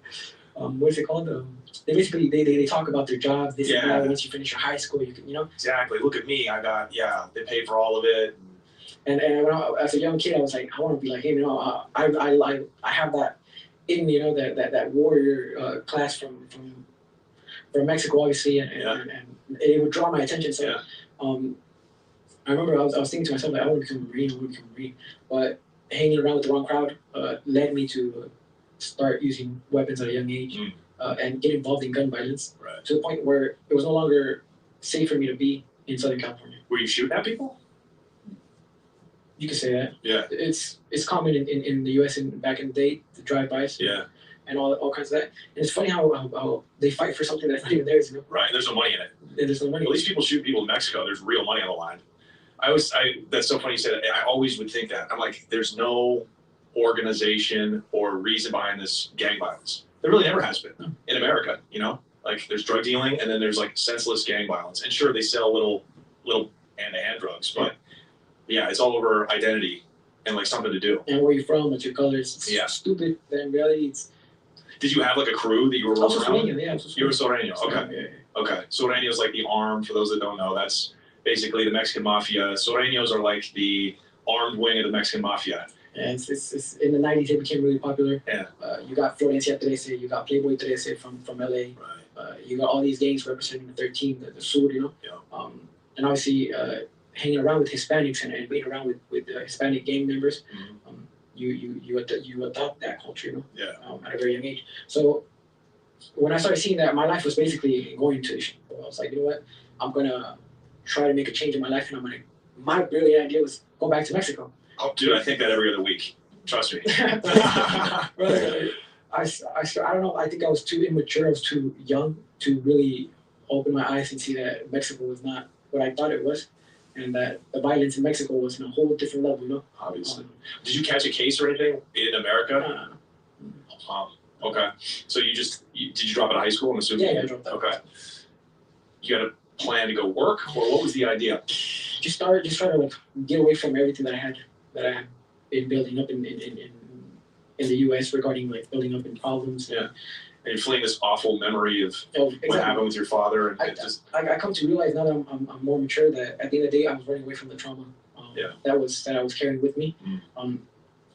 what's it called? They basically they talk about their jobs. They say, once you finish your high school, you can, you know. Exactly. Look at me. I got they paid for all of it. And when as a young kid, I was like, I want to be like him. You know, I have that in me, you know, that warrior class from Mexico, obviously, and it would draw my attention. So, I remember I was thinking to myself, like, I want to become a Marine. But hanging around with the wrong crowd led me to start using weapons at a young age and get involved in gun violence to the point where it was no longer safe for me to be in Southern California. Were you shooting at people? You could say that. Yeah. It's common in the U.S. and back in the day, the drive-bys. Yeah. And all kinds of that. And it's funny how they fight for something that's not even theirs, you know? Right. There's no money in it. And there's no money. At least people shoot people in Mexico. There's real money on the line. That's so funny you said that. I always would think that. I'm like, there's no organization or reason behind this gang violence. There really never has been in America, you know? Like, there's drug dealing, and then there's, like, senseless gang violence. And sure, they sell little hand-to-hand drugs, but, yeah, it's all over identity and, like, something to do. And where you're from, what's your colors. It's stupid, but in reality, it's... Did you have, like, a crew that you were rolling around? Yeah, you were Sureño, okay. Okay, Sureño is like the arm, for those that don't know. That's basically the Mexican mafia. Sureños are like the armed wing of the Mexican mafia. Yeah, it's in the 90s, it became really popular. Yeah. You got Florencia 13, you got Playboy 13 from LA. Right. you got all these gangs representing the 13, the Sur, you know. Yeah. And obviously, hanging around with Hispanics and being around with Hispanic gang members, you adopt that culture, you know. Yeah. At a very young age. So when I started seeing that, my life was basically going to. I was like, you know what, I'm gonna try to make a change in my life, and my brilliant idea was go back to Mexico. Oh, dude, I think that every other week. Trust me. Brother, I don't know. I think I was too immature. I was too young to really open my eyes and see that Mexico was not what I thought it was, and that the violence in Mexico was on a whole different level. You know. Obviously. Did you catch a case or anything in America? No. Okay. So did you drop out of high school? I'm assuming. Yeah, I dropped out. Okay. You had a plan to go work, or what was the idea? Just try to like get away from everything that I had been building up in the U.S. regarding like building up in problems. Yeah. And you're fleeing this awful memory of exactly. what happened with your father, and I come to realize now that I'm more mature that at the end of the day I was running away from the trauma that I was carrying with me.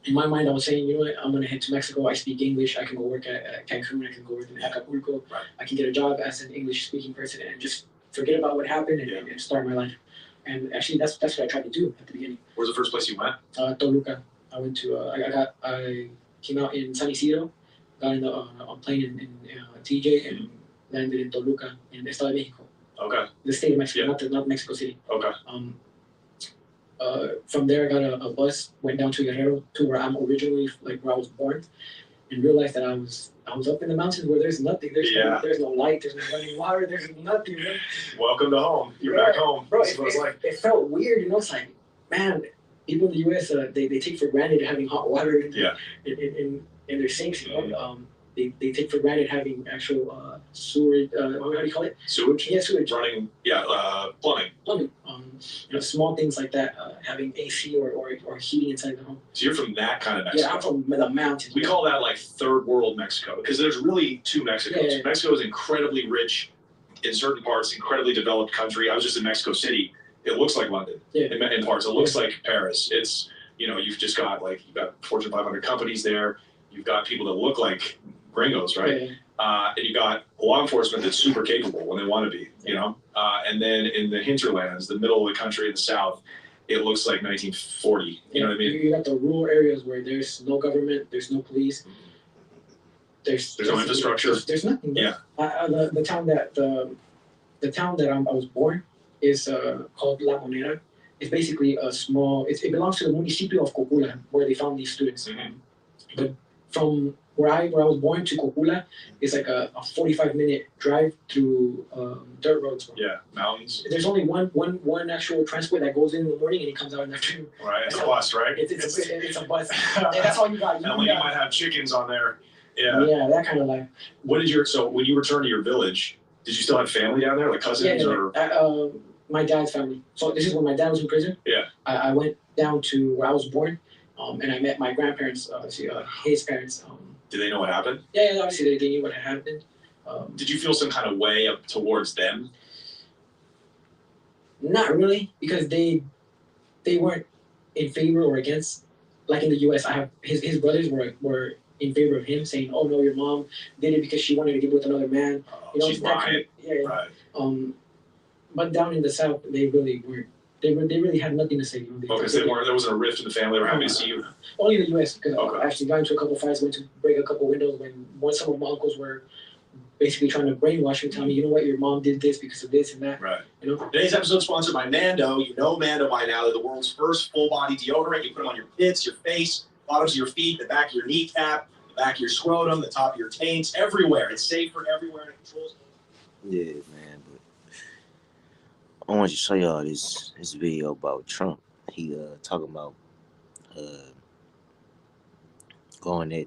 In my mind, I was saying, you know what, I'm going to head to Mexico. I speak English. I can go work at Cancun. I can go work in Acapulco. Right. I can get a job as an English-speaking person and just forget about what happened and start my life. And actually, that's what I tried to do at the beginning. Where's the first place you went? Toluca. I went to. I came out in San Isidro, got in on plane in TJ, and landed in Toluca in the Estado de Mexico. Okay. The state of Mexico, not Mexico City. Okay. From there, I got a bus, went down to Guerrero, to where I'm originally, like where I was born, and realized that I was up in the mountains where there's nothing. There's no light. There's no running water. There's nothing. Man. Welcome to home. You're back home. Bro, it felt weird. You know, it's like, man, people in the U.S. They take for granted having hot water in their sinks. You know, they take for granted having actual sewage. What do you call it? Sewage. Yeah, sewage. Running. Yeah, plumbing. Plumbing. Small things like that, having AC or heating inside the home. So you're from that kind of Mexico. Yeah, I'm from the mountains. We call that like third world Mexico because there's really two Mexicos. Yeah. Mexico is incredibly rich in certain parts, incredibly developed country. I was just in Mexico City. It looks like London in parts. It looks like Paris. It's, you've just got you've got Fortune 500 companies there. You've got people that look like gringos, right? Yeah. And you got law enforcement that's super capable when they want to be, and then in the hinterlands, the middle of the country in the south, it looks like 1940. You know what I mean? You got the rural areas where there's no government, there's no police, there's no infrastructure. There's nothing. Yeah. The town that I was born is called La Monera. It's basically a small. It belongs to the municipio of Cocula, where they found these students. But from where I was born to Cocula, it's like a 45-minute drive through dirt roads. Yeah, mountains. There's only one actual transport that goes in the morning and it comes out in the afternoon. Right, it's a bus, right? It's a bus. And that's all you got. And you might have chickens on there. Yeah. Yeah, that kind of life. So when you returned to your village, did you still have family down there, like cousins or? My dad's family. So this is when my dad was in prison. Yeah. I went down to where I was born, and I met my grandparents, his parents. Did they know what happened? Yeah, obviously they knew what had happened. Did you feel some kind of way up towards them? Not really, because they weren't in favor or against. Like in the U.S., I have his brothers were in favor of him, saying, "Oh no, your mom did it because she wanted to get with another man." She's lying. Right. But down in the South, they really weren't. They really had nothing to say. Because there wasn't a rift in the family. They were happy to see you. Only the U.S. Because I actually got into a couple of fights, went to break a couple of windows when some of my uncles were basically trying to brainwash me, telling me, you know what, your mom did this because of this and that. Right. Today's episode is sponsored by Mando. You know Mando by now. They're the world's first full-body deodorant. You put them on your pits, your face, bottoms of your feet, the back of your kneecap, the back of your scrotum, the top of your taints, everywhere. It's safe for everywhere and it controls. Yeah, man. I want to show y'all this video about Trump. He talking about going at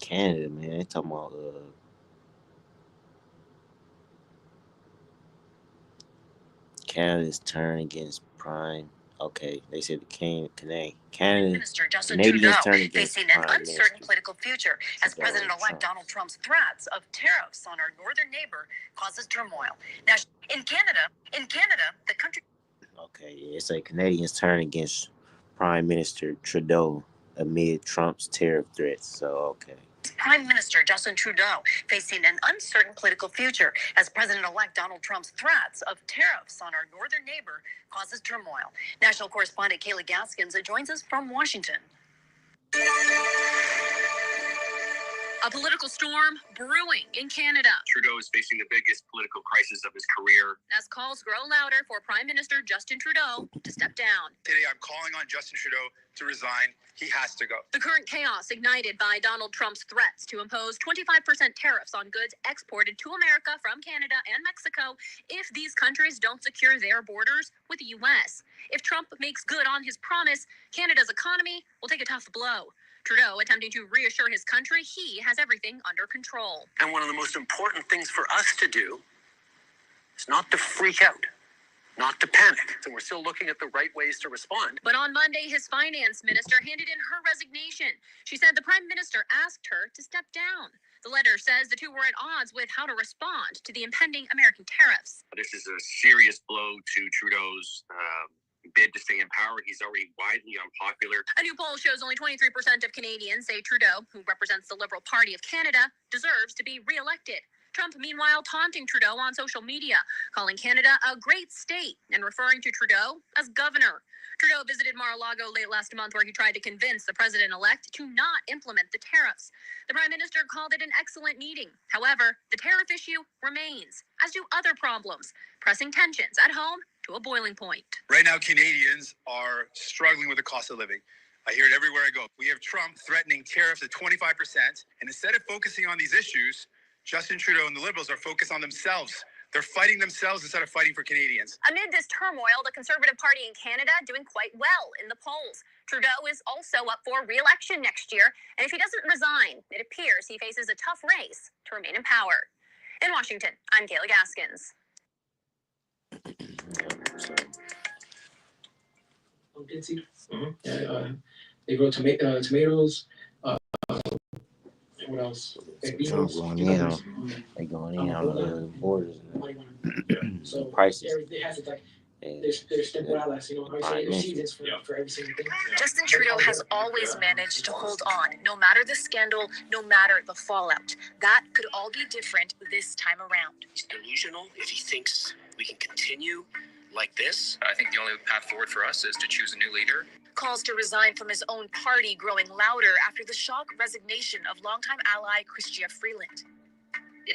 Canada, man. They talking about Canada's turn against Prime. Okay, they said Canadians turn against facing Prime an uncertain Minister political future as President-elect Donald Trump's threats of tariffs on our northern neighbor causes turmoil. Now, in Canada, the country. Okay, yeah, it's like Canadians turn against Prime Minister Trudeau amid Trump's tariff threats. So, okay. Prime Minister Justin Trudeau facing an uncertain political future as President-elect Donald Trump's threats of tariffs on our northern neighbor causes turmoil. National correspondent Kayla Gaskins joins us from Washington. A political storm brewing in Canada. Trudeau is facing the biggest political crisis of his career. As calls grow louder for Prime Minister Justin Trudeau to step down. Today, I'm calling on Justin Trudeau to resign. He has to go. The current chaos ignited by Donald Trump's threats to impose 25% tariffs on goods exported to America from Canada and Mexico if these countries don't secure their borders with the U.S. If Trump makes good on his promise, Canada's economy will take a tough blow. Trudeau attempting to reassure his country he has everything under control. And one of the most important things for us to do is not to freak out, not to panic. So we're still looking at the right ways to respond. But on Monday, his finance minister handed in her resignation. She said the prime minister asked her to step down. The letter says the two were at odds with how to respond to the impending American tariffs. This is a serious blow to Trudeau's bid to stay in power. He's already widely unpopular. A new poll shows only 23% of Canadians say Trudeau, who represents the Liberal Party of Canada, deserves to be re-elected. Trump, meanwhile, taunting Trudeau on social media, calling Canada a great state and referring to Trudeau as governor. Trudeau visited Mar-a-Lago late last month where he tried to convince the president-elect to not implement the tariffs. The prime minister called it an excellent meeting. However, the tariff issue remains, as do other problems, pressing tensions at home to a boiling point. Right now, Canadians are struggling with the cost of living. I hear it everywhere I go. We have Trump threatening tariffs at 25%, and instead of focusing on these issues, Justin Trudeau and the Liberals are focused on themselves. They're fighting themselves instead of fighting for Canadians. Amid this turmoil, the Conservative Party in Canada doing quite well in the polls. Trudeau is also up for re-election next year, and if he doesn't resign, it appears he faces a tough race to remain in power. In Washington, I'm Kayla Gaskins. Pumpkin seed. They grow tomatoes. What else? Trump going in. They going in on the borders. So prices. They have to, like, there's temporadas, you know, there's seasons for every single thing. Justin Trudeau has always managed to hold on, no matter the scandal, no matter the fallout. That could all be different this time around. He's delusional if he thinks we can continue like this. I think the only path forward for us is to choose a new leader. Calls to resign from his own party growing louder after the shock resignation of longtime ally Chrystia Freeland.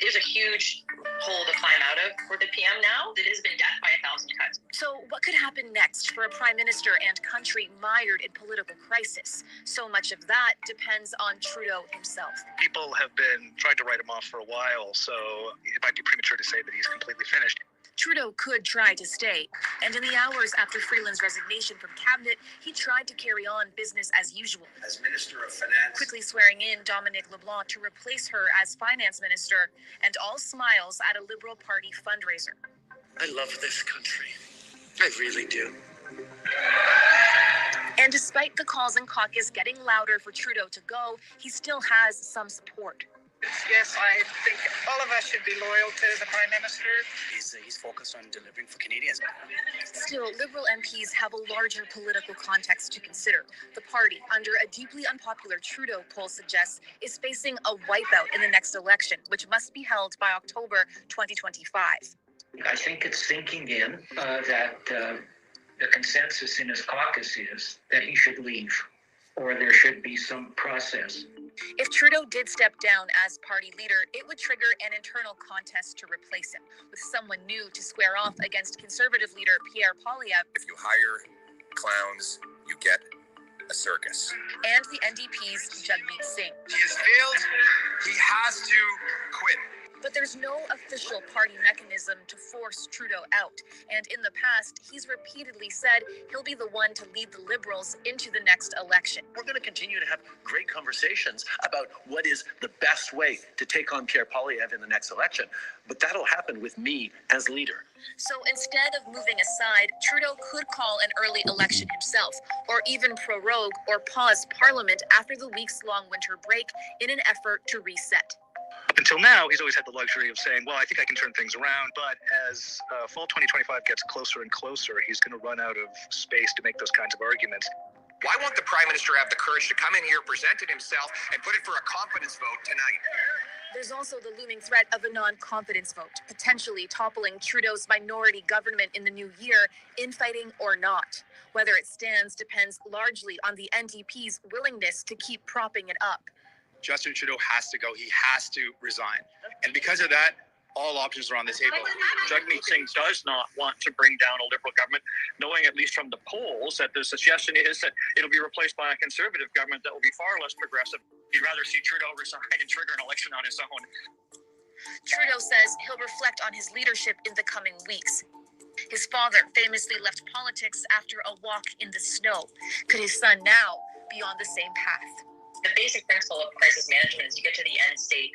There's a huge hole to climb out of for the PM now. It has been death by 1,000 cuts. So what could happen next for a prime minister and country mired in political crisis? So much of that depends on Trudeau himself. People have been trying to write him off for a while, so it might be premature to say that he's completely finished. Trudeau could try to stay, and in the hours after Freeland's resignation from cabinet, he tried to carry on business as usual. As Minister of Finance, quickly swearing in Dominic LeBlanc to replace her as finance minister, and all smiles at a Liberal Party fundraiser. I love this country. I really do. And despite the calls in caucus getting louder for Trudeau to go, he still has some support. Yes, I think all of us should be loyal to the Prime Minister. He's focused on delivering for Canadians. Still, Liberal MPs have a larger political context to consider. The party, under a deeply unpopular Trudeau poll suggests, is facing a wipeout in the next election, which must be held by October 2025. I think it's sinking in that the consensus in his caucus is that he should leave, or there should be some process. If Trudeau did step down as party leader, it would trigger an internal contest to replace him, with someone new to square off against Conservative leader Pierre Poilievre. If you hire clowns, you get a circus. And the NDP's Jagmeet Singh. He has failed. He has to quit. But there's no official party mechanism to force Trudeau out. And in the past, he's repeatedly said he'll be the one to lead the Liberals into the next election. We're going to continue to have great conversations about what is the best way to take on Pierre Poilievre in the next election. But that'll happen with me as leader. So instead of moving aside, Trudeau could call an early election himself, or even prorogue or pause Parliament after the weeks-long winter break in an effort to reset. Up until now, he's always had the luxury of saying, well, I think I can turn things around. But as fall 2025 gets closer and closer, he's going to run out of space to make those kinds of arguments. Why won't the Prime Minister have the courage to come in here, present it himself, and put it for a confidence vote tonight? There's also the looming threat of a non-confidence vote, potentially toppling Trudeau's minority government in the new year, infighting or not. Whether it stands depends largely on the NDP's willingness to keep propping it up. Justin Trudeau has to go. He has to resign. And because of that, all options are on the table. Jagmeet Singh does not want to bring down a Liberal government, knowing at least from the polls that the suggestion is that it'll be replaced by a Conservative government that will be far less progressive. He'd rather see Trudeau resign and trigger an election on his own. Trudeau says he'll reflect on his leadership in the coming weeks. His father famously left politics after a walk in the snow. Could his son now be on the same path? The basic principle of crisis management is you get to the end state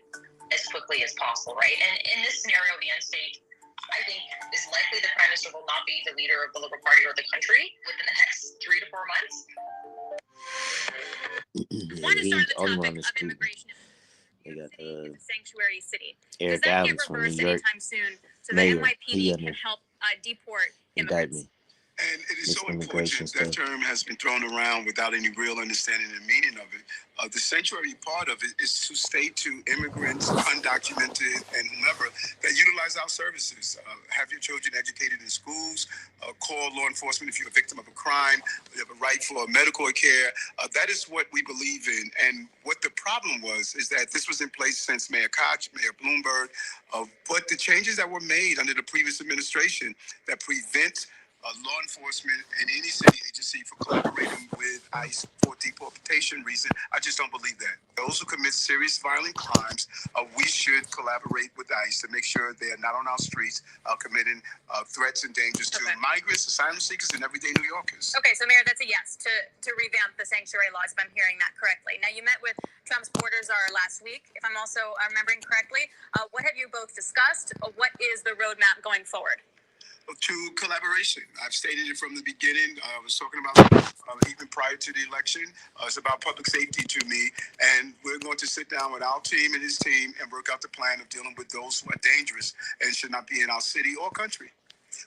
as quickly as possible, right? And in this scenario, the end state, I think, is likely the Prime Minister will not be the leader of the Liberal Party or the country within the next 3 to 4 months. Yeah, he ain't the only one on the street. They got Sanctuary city. Eric Adams from New York. Soon, so Mayor. the He NYPD can help deport indictment. And it is so important that term has been thrown around without any real understanding and meaning of it. The sanctuary part of it is to state to immigrants, undocumented, and whomever that utilize our services. Have your children educated in schools. Call law enforcement if you're a victim of a crime. You have a right for medical care. That is what we believe in. And what the problem was is that this was in place since Mayor Koch, Mayor Bloomberg. But the changes that were made under the previous administration that prevent law enforcement and any city agency for collaborating with ICE for deportation reason. I just don't believe that. Those who commit serious violent crimes, we should collaborate with ICE to make sure they are not on our streets committing threats and dangers to migrants, asylum seekers, and everyday New Yorkers. Okay, so Mayor, that's a yes to revamp the sanctuary laws, if I'm hearing that correctly. Now, you met with Trump's border czar last week, if I'm also remembering correctly. What have you both discussed? What is the roadmap going forward? To collaboration. I've stated it from the beginning. I was talking about even prior to the election. It's about public safety to me. And we're going to sit down with our team and his team and work out the plan of dealing with those who are dangerous and should not be in our city or country.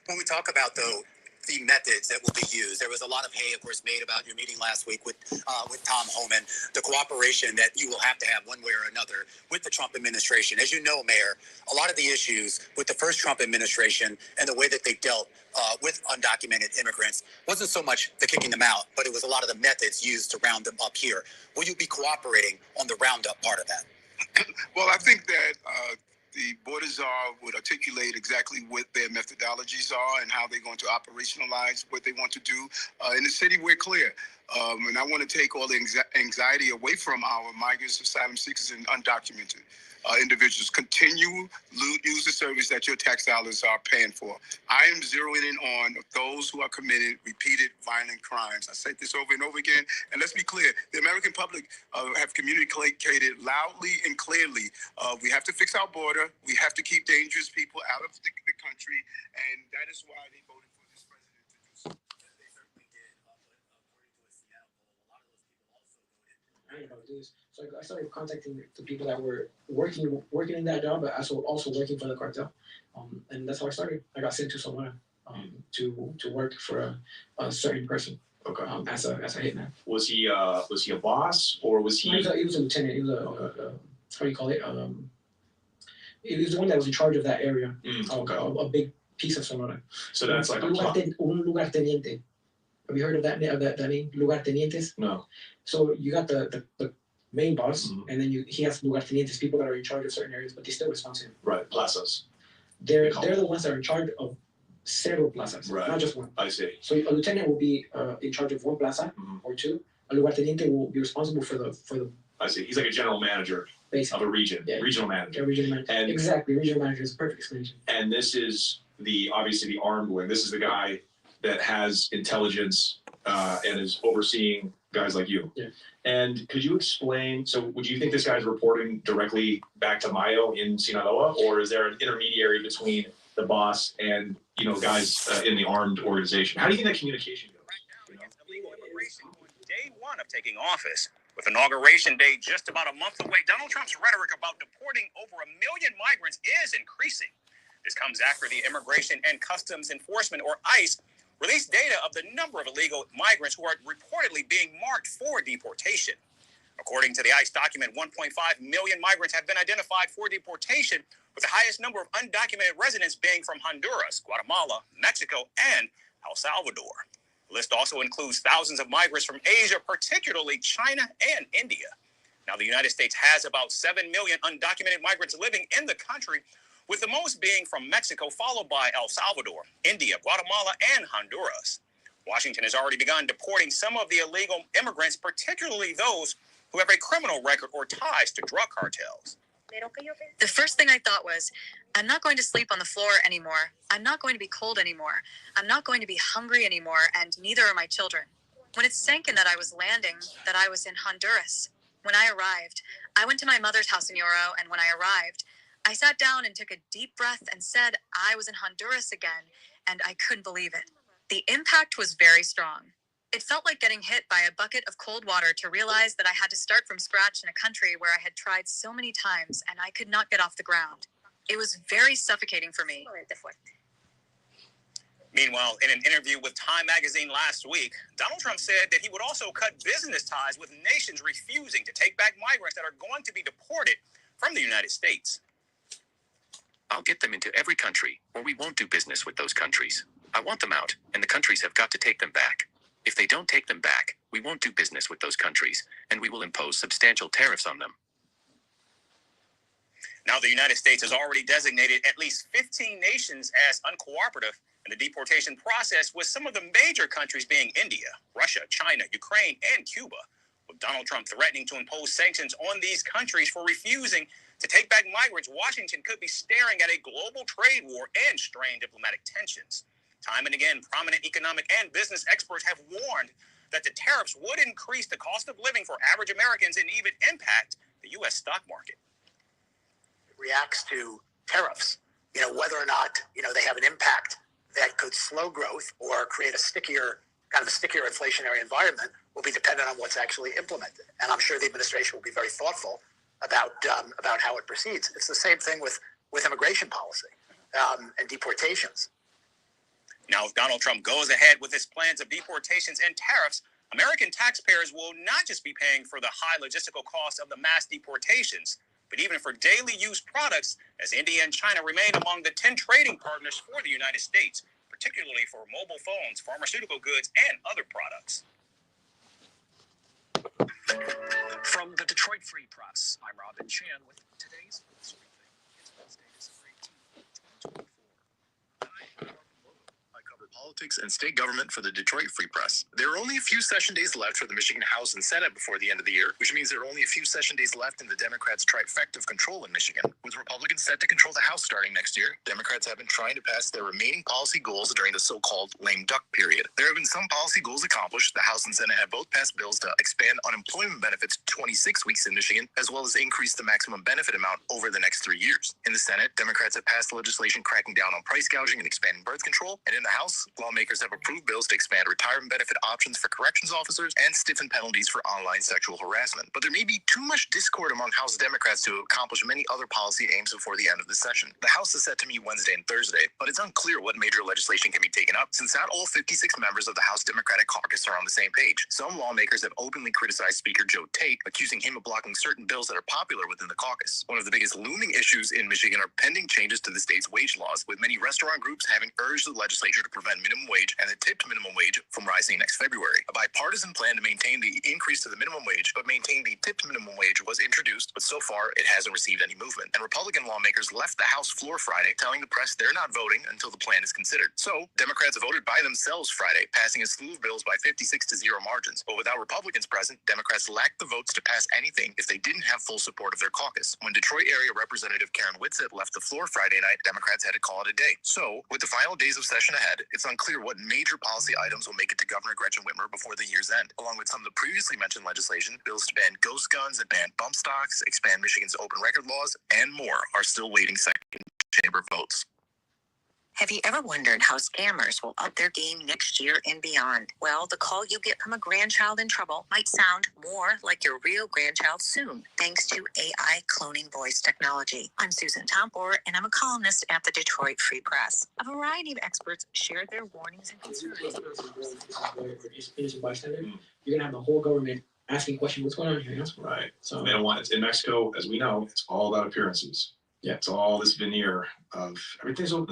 When we talk about, though, the methods that will be used, there was a lot of hay, of course, made about your meeting last week with Tom Homan, the cooperation that you will have to have one way or another with the Trump administration. As you know, Mayor, a lot of the issues with the first Trump administration and the way that they dealt with undocumented immigrants wasn't so much the kicking them out, but it was a lot of the methods used to round them up here. Will you be cooperating on the roundup part of that? Well, I think that the border czar would articulate exactly what their methodologies are and how they're going to operationalize what they want to do. In the city, we're clear. And I want to take all the anxiety away from our migrants, asylum seekers, and undocumented individuals. Continue use the service that your tax dollars are paying for. I am zeroing in on those who are committed repeated violent crimes. I said this over and over again, and let's be clear. The American public have communicated loudly and clearly. We have to fix our border. We have to keep dangerous people out of the country, and that is why they voted for this president to do so. They certainly did. But according to a Seattle poll, a lot of those people also voted. I didn't know how to do this. So I started contacting the people that were working in that job, but also working for the cartel. And that's how I started. I got sent to Sonora to work for a certain person. Okay. As a hitman. Was he a boss or was he? He was a lieutenant. He was how do you call it? He was the one that was in charge of that area. Okay. A big piece of Sonora. So that's like un lugarteniente. Have you heard of that name? Lugartenientes? No. So you got the main boss, and then he has lugartenientes, people that are in charge of certain areas, but they still respond to him. Right, plazas. They're the ones that are in charge of several plazas, not just one. I see. So a lieutenant will be in charge of one plaza or two. A lugarteniente will be responsible for the. I see. He's like a general manager of a region. Yeah. Regional manager. Yeah, regional manager. And exactly, regional manager is a perfect explanation. And this is obviously the armed wing. This is the guy that has intelligence and is overseeing guys like you. Yeah. And could you explain, so would you think this guy's reporting directly back to Mayo in Sinaloa, or is there an intermediary between the boss and, guys in the armed organization? How do you think that communication goes? Right now, illegal immigration on day one of taking office. With Inauguration Day just about a month away, Donald Trump's rhetoric about deporting over 1 million migrants is increasing. This comes after the Immigration and Customs Enforcement, or ICE, released data of the number of illegal migrants who are reportedly being marked for deportation. According to the ICE document, 1.5 million migrants have been identified for deportation, with the highest number of undocumented residents being from Honduras, Guatemala, Mexico, and El Salvador. The list also includes thousands of migrants from Asia, particularly China and India. Now, the United States has about 7 million undocumented migrants living in the country, with the most being from Mexico, followed by El Salvador, India, Guatemala, and Honduras. Washington has already begun deporting some of the illegal immigrants, particularly those who have a criminal record or ties to drug cartels. The first thing I thought was, I'm not going to sleep on the floor anymore. I'm not going to be cold anymore. I'm not going to be hungry anymore, and neither are my children. When it sank in that I was landing, that I was in Honduras. When I arrived, I went to my mother's house in Oro, and when I arrived, I sat down and took a deep breath and said I was in Honduras again, and I couldn't believe it. The impact was very strong. It felt like getting hit by a bucket of cold water to realize that I had to start from scratch in a country where I had tried so many times and I could not get off the ground. It was very suffocating for me. Meanwhile, in an interview with Time magazine last week, Donald Trump said that he would also cut business ties with nations refusing to take back migrants that are going to be deported from the United States. I'll get them into every country, or we won't do business with those countries. I want them out, and the countries have got to take them back. If they don't take them back, we won't do business with those countries, and we will impose substantial tariffs on them. Now, the United States has already designated at least 15 nations as uncooperative in the deportation process, with some of the major countries being India, Russia, China, Ukraine, and Cuba, with Donald Trump threatening to impose sanctions on these countries for refusing to take back migrants. Washington could be staring at a global trade war and strained diplomatic tensions. Time and again, prominent economic and business experts have warned that the tariffs would increase the cost of living for average Americans and even impact the U.S. stock market. Reacts to tariffs, whether or not, they have an impact that could slow growth or create a stickier inflationary environment will be dependent on what's actually implemented. And I'm sure the administration will be very thoughtful about how it proceeds. It's the same thing with immigration policy and deportations. Now, if Donald Trump goes ahead with his plans of deportations and tariffs, American taxpayers will not just be paying for the high logistical costs of the mass deportations, but even for daily use products, as India and China remain among the 10 trading partners for the United States, particularly for mobile phones, pharmaceutical goods, and other products. From the Detroit Free Press, I'm Robin Chan with today's News Briefing. It's Wednesday, December 18, 2024. Politics and state government for the Detroit Free Press. There are only a few session days left for the Michigan House and Senate before the end of the year, which means there are only a few session days left in the Democrats' trifecta of control in Michigan. With Republicans set to control the House starting next year, Democrats have been trying to pass their remaining policy goals during the so-called lame duck period. There have been some policy goals accomplished. The House and Senate have both passed bills to expand unemployment benefits to 26 weeks in Michigan, as well as increase the maximum benefit amount over the next 3 years. In the Senate, Democrats have passed legislation cracking down on price gouging and expanding birth control, and in the House, lawmakers have approved bills to expand retirement benefit options for corrections officers and stiffen penalties for online sexual harassment. But there may be too much discord among House Democrats to accomplish many other policy aims before the end of the session. The House is set to meet Wednesday and Thursday, but it's unclear what major legislation can be taken up, since not all 56 members of the House Democratic Caucus are on the same page. Some lawmakers have openly criticized Speaker Joe Tate, accusing him of blocking certain bills that are popular within the caucus. One of the biggest looming issues in Michigan are pending changes to the state's wage laws, with many restaurant groups having urged the legislature to prevent minimum wage and the tipped minimum wage from rising next February. A bipartisan plan to maintain the increase to the minimum wage but maintain the tipped minimum wage was introduced, but so far it hasn't received any movement. And Republican lawmakers left the House floor Friday, telling the press they're not voting until the plan is considered. So Democrats voted by themselves Friday, passing a slew of bills by 56-0 margins. But without Republicans present, Democrats lacked the votes to pass anything if they didn't have full support of their caucus. When Detroit area Representative Karen Whitsett left the floor Friday night, Democrats had to call it a day. So, with the final days of session ahead, it's unclear what major policy items will make it to Governor Gretchen Whitmer before the year's end. Along with some of the previously mentioned legislation, bills to ban ghost guns and ban bump stocks, expand Michigan's open record laws, and more are still waiting second chamber votes. Have you ever wondered how scammers will up their game next year and beyond? Well, the call you get from a grandchild in trouble might sound more like your real grandchild soon, thanks to AI cloning voice technology. I'm Susan Tompor, and I'm a columnist at the Detroit Free Press. A variety of experts shared their warnings and concerns. Innocent bystander. You're gonna have the whole government asking questions, what's going on here? Right. So they don't want it in Mexico, as we know, it's all about appearances. Yeah. It's all this veneer of everything will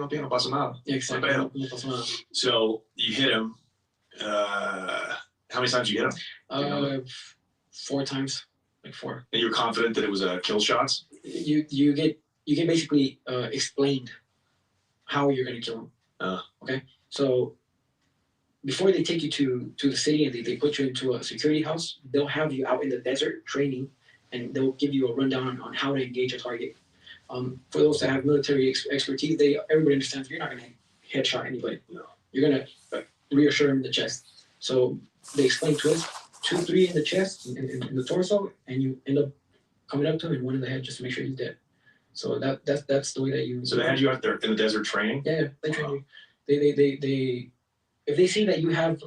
be no pasa nada. Yeah, exactly. So you hit him. How many times did you hit him? 4 times. Like 4. And you're confident that it was a kill shots? You get basically explained how you're gonna kill him. Okay. So before they take you to the city and they put you into a security house, they'll have you out in the desert training, and they'll give you a rundown on how to engage a target. For those that have military expertise, everybody understands you're not going to headshot anybody. No. You're going to reassure them in the chest. So they explain to us 2-3 in the chest, in the torso, and you end up coming up to him and 1 in the head just to make sure he's dead. So that's the way that you. So they had you out there in the desert training? Yeah, they train you. They if they see that you have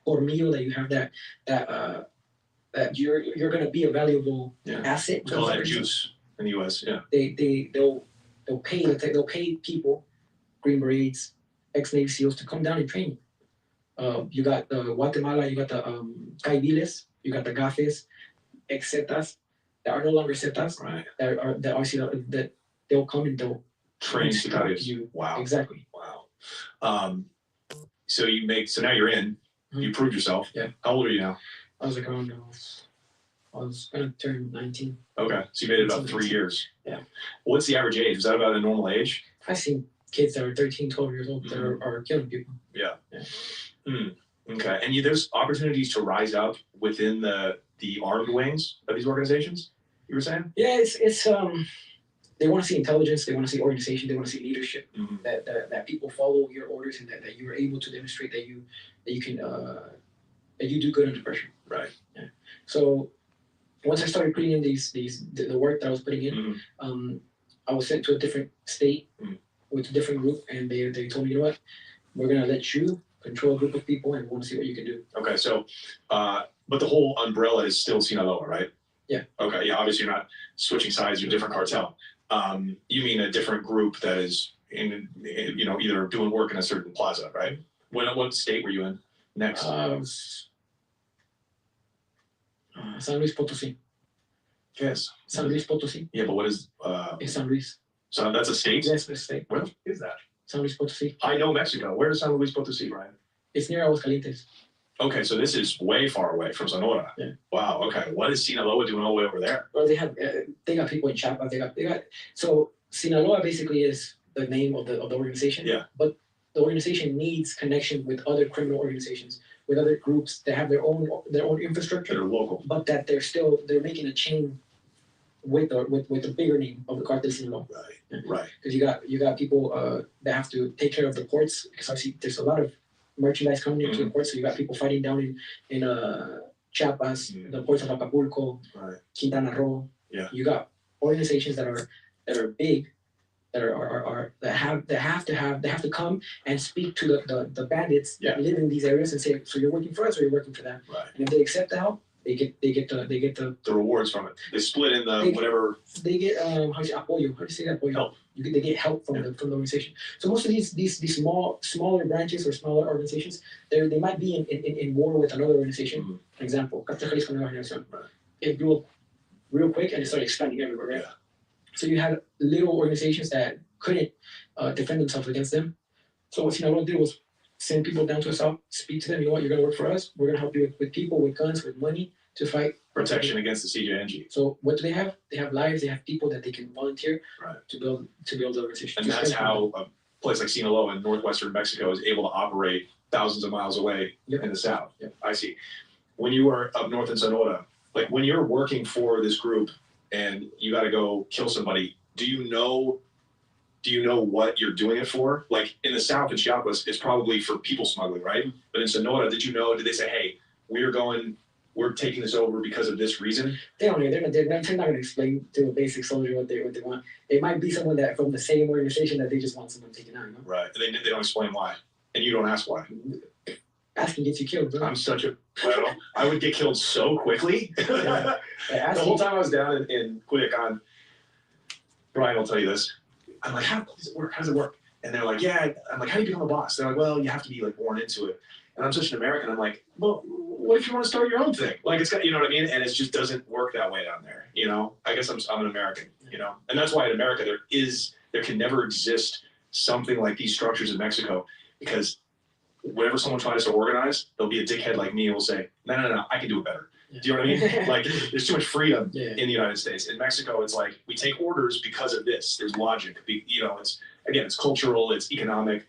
pormillo, that you have that you're going to be a valuable asset. We call that juice in the U.S. Yeah. They'll pay people, Green Berets, ex-Navy SEALs to come down and train you. You got the Guatemala, you got the Caibiles, you got the Gafes, ex-Zetas that are no longer Zetas. Right. That they'll come and they'll train Sicarios. You. Wow. Exactly. Wow. So now you're in. You proved yourself. Yeah. How old are you now? I was like around. I was gonna turn 19. Okay, so you made it about 3 years. Yeah. What's the average age? Is that about a normal age? I've seen kids that are 13, 12 years old that are killing people. Yeah. Okay, and there's opportunities to rise up within the armed wings of these organizations. You were saying? Yeah, it's they want to see intelligence, they want to see organization, they want to see leadership. That people follow your orders, and that you are able to demonstrate that you can that you do good under pressure. Right. Yeah. So once I started putting in the work that I was putting in, I was sent to a different state with a different group, and they told me, you know what, we're gonna let you control a group of people, and we want to see what you can do. Okay, so but the whole umbrella is still Sinaloa, right? Yeah. Okay, yeah. Obviously, you're not switching sides. You're a different cartel. You mean a different group that is in either doing work in a certain plaza, right? What state were you in next? San Luis Potosí. Yes. San Luis Potosí. Yeah, but what is? It's San Luis. So that's a state? Yes, it's a state. Where is that? San Luis Potosí. I know Mexico. Where is San Luis Potosí, Ryan? It's near Aguascalientes. Okay, so this is way far away from Sonora. Yeah. Wow. Okay. What is Sinaloa doing all the way over there? Well, they got people in Chiapas. They got. So Sinaloa basically is the name of the organization. Yeah. But the organization needs connection with other criminal organizations, with other groups that have their own infrastructure. They're local. But that they're making a chain with the bigger name of the Cartel Sinaloa. Right. Right. Because you got people that have to take care of the ports. Because I see there's a lot of merchandise coming into the ports. So you got people fighting down in Chiapas, the ports of Acapulco, Quintana Roo. Yeah. You got organizations that are big, that have to come and speak to the bandits that live in these areas and say, so you're working for us or you're working for them. Right. And if they accept the help, they get the rewards from it. They split in whatever. They get apoyo. How do you say that? Apoyo? Help. They get help from the organization. So most of these smaller branches or smaller organizations, they might be in war with another organization. For example, Cartel Jalisco Nueva Generación. It grew up real quick and it started expanding everywhere. Right? Yeah. So you had little organizations that couldn't defend themselves against them. So what Sinaloa did was send people down to the south, speak to them. You know what? You're going to work for us. We're going to help you with people, with guns, with money to fight. Protection against the CJNG. So what do they have? They have lives. They have people that they can volunteer to build the organization. And that's how a place like Sinaloa in northwestern Mexico is able to operate thousands of miles away in the south. Yep. I see. When you were up north in Sonora, like when you're working for this group and you got to go kill somebody, do you know what you're doing it for? Like in the south in Chiapas, it's probably for people smuggling, right? But in Sonora, did they say, hey, we're we're taking this over because of this reason. They don't know. They're not going to explain to a basic soldier what they want. It might be someone that from the same organization that they just want someone taken out. You know? Right. They don't explain why, and you don't ask why. Asking gets you killed. Bro. I'm such a. Well, I would get killed so quickly. The whole time I was down in Culiacan, Brian will tell you this. I'm like, how does it work? How does it work? And they're like, yeah. I'm like, how do you become a boss? They're like, well, you have to be like born into it. And I'm such an American. I'm like, well, what if you want to start your own thing? Like, it's got, you know what I mean? And it just doesn't work that way down there. You know, I guess I'm an American. You know, and that's why in America there can never exist something like these structures in Mexico, because whenever someone tries to organize, there'll be a dickhead like me who will say, no, I can do it better. Yeah. Do you know what I mean? Like, there's too much freedom in the United States. In Mexico, it's like, we take orders because of this. There's logic. You know, it's cultural, it's economic,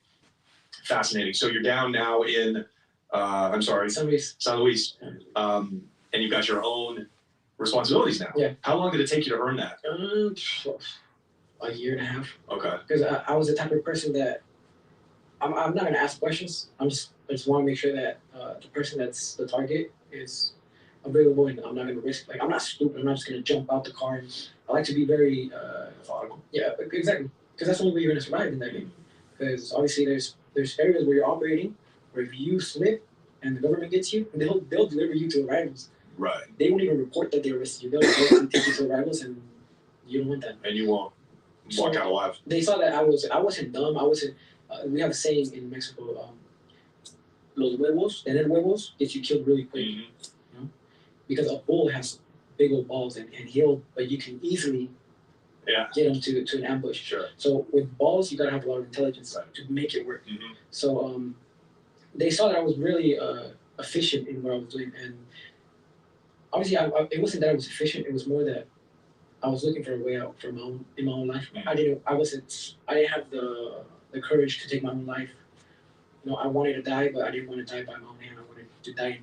fascinating. So you're down now in, San Luis. And you've got your own responsibilities now. Yeah. How long did it take you to earn that? A year and a half. Okay. Because I was the type of person that I'm not going to ask questions. I just want to make sure that the person that's the target is available, and I'm not going to risk. Like, I'm not stupid. I'm not just going to jump out the car. And I like to be very methodical. Yeah, exactly. Because that's the only way you're going to survive in that game. Because obviously there's areas where you're operating where if you slip and the government gets you, they'll deliver you to rivals. Right. They won't even report that they arrested you. They'll directly take you to rivals, and you don't want that. And you won't walk out alive. They saw that I wasn't dumb. I wasn't. We have a saying in Mexico: "Los huevos, tener huevos, gets you killed really quick." Mm-hmm. You know? Because a bull has big old balls, and but you can easily get him to an ambush. Sure. So with balls, you gotta have a lot of intelligence to make it work. Mm-hmm. So they saw that I was really efficient in what I was doing, and obviously it wasn't that I was efficient. It was more that I was looking for a way out in my own life. Mm-hmm. I didn't have the courage to take my own life. You know, I wanted to die, but I didn't want to die by my own hand. I wanted to die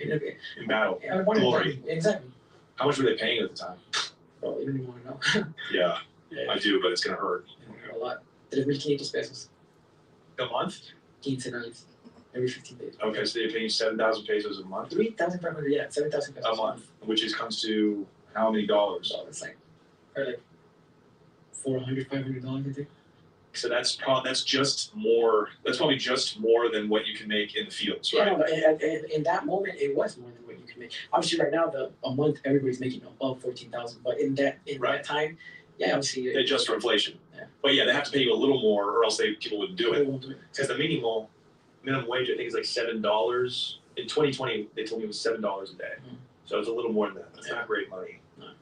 in battle. I wanted glory. To die. Exactly. How much were they paying at the time? Bro, you don't even want to know. Yeah, I do, but it's gonna hurt. A lot. 3,500 pesos. A month? 15 nights. Every 15 days. Okay, so they're paying 7,000 pesos a month? 3,500, yeah, 7,000 pesos. A month, which comes to how many dollars? So it's like $400, $500, I think. So that's probably just more than what you can make in the fields, right? Yeah, no, in that moment, it was more than what you can make. Obviously, right now, a month, everybody's making above 14,000. But in that time, yeah, obviously. They adjust for inflation. Yeah. But yeah, they have to pay you a little more, or else people wouldn't do it. Because the minimum wage, I think, is like $7. In 2020, they told me it was $7 a day. Mm-hmm. So it's a little more than that. That's not great money. No.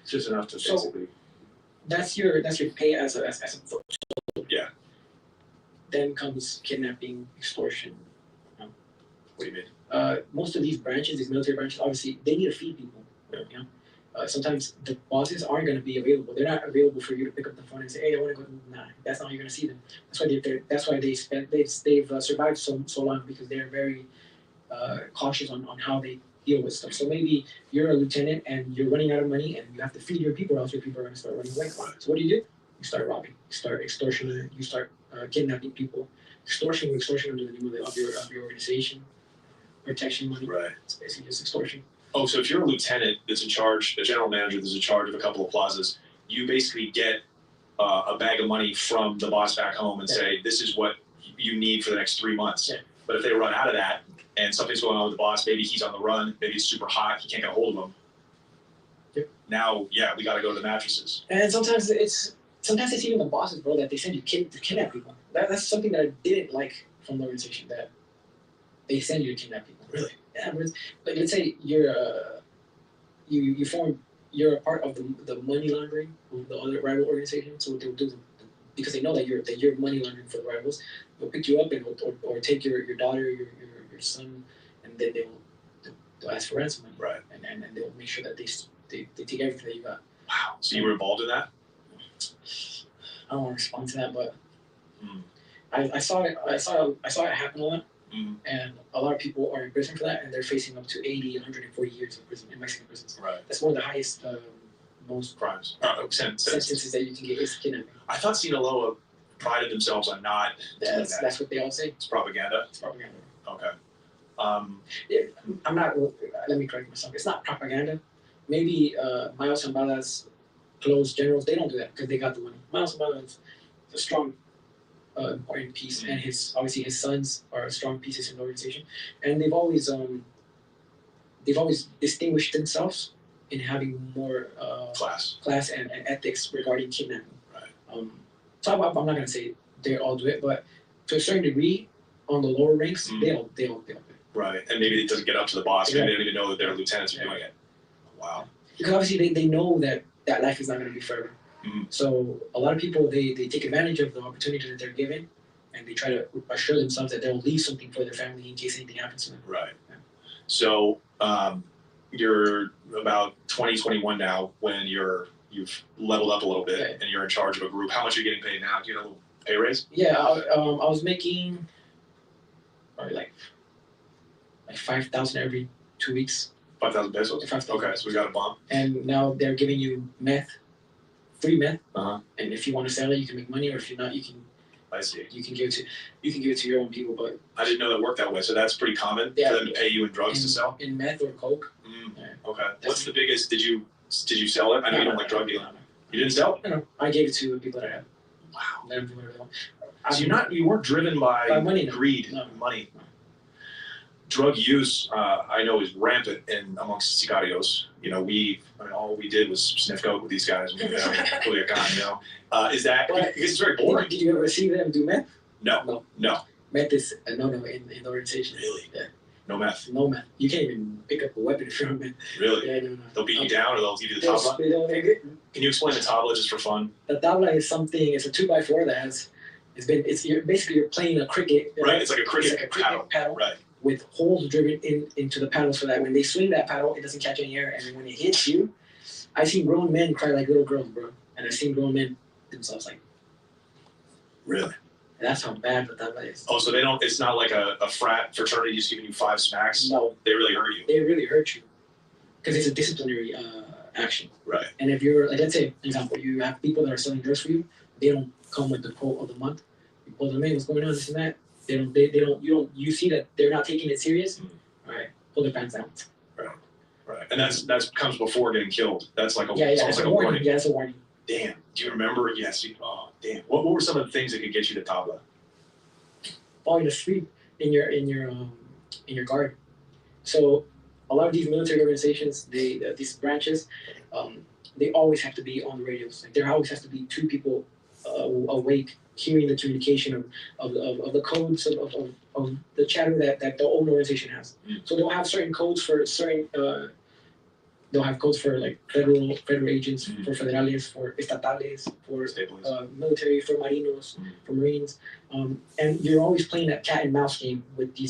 It's just enough to basically. That's your pay as a yeah. Then comes kidnapping, extortion. You know? What do you mean? Most of these branches, these military branches, obviously they need to feed people. Yeah. You know, sometimes the bosses aren't going to be available. They're not available for you to pick up the phone and say, "Hey, I want to go." Nah, that's not how you're going to see them. That's why they've survived so long, because they're very cautious on how they deal with stuff. So maybe you're a lieutenant and you're running out of money, and you have to feed your people, or else your people are going to start running away. So what do? You start robbing, you start extortioning, you start kidnapping people, extortion under the name of your organization, protection money. Right. It's basically just extortion. Oh, so if you're a lieutenant that's in charge, a general manager that's in charge of a couple of plazas, you basically get a bag of money from the boss back home and say, this is what you need for the next 3 months. Yeah. But if they run out of that and something's going on with the boss, maybe he's on the run, maybe it's super hot, he can't get a hold of him. Yep. Now, we got to go to the mattresses. And sometimes it's even the bosses, bro, that they send you to kidnap people. That's something that I didn't like from the organization, that they send you to kidnap people. Really? Yeah, but let's say you're a part of the money laundering of the other rival organization. So what they'll do, because they know that you're money laundering for the rivals, they'll pick you up or take your daughter, your son, and then they'll ask for ransom money. Right. And they'll make sure that they take everything that you got. Wow. So you were involved in that? I don't want to respond to that, but I saw it happen a lot. And a lot of people are in prison for that, and they're facing up to 80, 140 years in prison, in Mexican prisons. Right. That's one of the highest, most crimes. Sentences that you can get is kidnapping. I thought Sinaloa prided themselves on not doing that. That's what they all say. It's propaganda? It's propaganda. Okay. I'm not. Let me correct myself. It's not propaganda. Maybe Miles and Balas close generals, they don't do that because they got the money. Miles and Balas is a strong, important piece, and obviously his sons are strong pieces in the organization, and they've always distinguished themselves in having more class and ethics regarding kidnapping. Right. So I'm not going to say they all do it, but to a certain degree, on the lower ranks, they all do it. Right, and maybe it doesn't get up to the boss. Maybe they don't even know that their lieutenants are doing it. Wow. Because obviously they know that life is not going to be forever. So a lot of people, they take advantage of the opportunity that they're given, and they try to assure themselves that they'll leave something for their family in case anything happens to them. Right. Yeah. So you're about 20, 21 now when you've leveled up a little bit and you're in charge of a group. How much are you getting paid now? Do you get a little pay raise? Yeah, I was making probably like 5,000 every 2 weeks. 5,000 pesos? 5,000. Okay, so we got a bump. And now they're giving you free meth. Uh-huh. And if you want to sell it, you can make money, or if you're not, you can. I see. You can give it to your own people, but I didn't know that worked that way. So that's pretty common for them to pay you in drugs to sell. In meth or coke. Okay. What's the biggest? Did you sell it? I know you don't like drug dealing. You didn't sell it? No. I gave it to people that I had. Wow. Let them do whatever they want. So you weren't driven by money, greed, money. Drug use, I know, is rampant amongst Sicarios. You know, all we did was sniff coke with these guys. Is that because it's very boring? Did you ever see them do meth? No. Meth is a no-no in the organization. Really? Yeah. No meth. No meth. You can't even pick up a weapon if you're on meth. Really? Yeah, no. They'll beat you down, or they'll give you the tabla. Can you explain the tabla just for fun? The tabla is something. It's a 2x4 that has. You're playing a cricket. Right. It's like a cricket paddle. Right. With holes driven into the paddle so that when they swing that paddle, it doesn't catch any air, and when it hits you, I've seen grown men cry like little girls, bro, and I've seen grown men themselves like. Really? And that's how bad the tabla is. Oh, so they don't. It's not like a frat fraternity just giving you 5 smacks. No. They really hurt you. They really hurt you, because it's a disciplinary action. Right. And if you're like, let's say, for example, you have people that are selling drugs for you, they don't come with the quote of the month. You pull them in, what's going on, this and that. You see that they're not taking it serious. All right, pull their pants down. Right. And that comes before getting killed. That's like it's like a warning. Yeah, it's a warning. Damn. Do you remember? Yes. Oh, damn. What were some of the things that could get you to tabla? Falling asleep in your guard. So a lot of these military organizations, these branches, they always have to be on the radios. Like there always has to be 2 people awake, hearing the communication of the codes of the chatter that the own organization has. So they'll have certain codes for certain. They'll have codes for like federal agents, for federales, for estatales, for military, for marinos, for marines, and you're always playing that cat and mouse game with the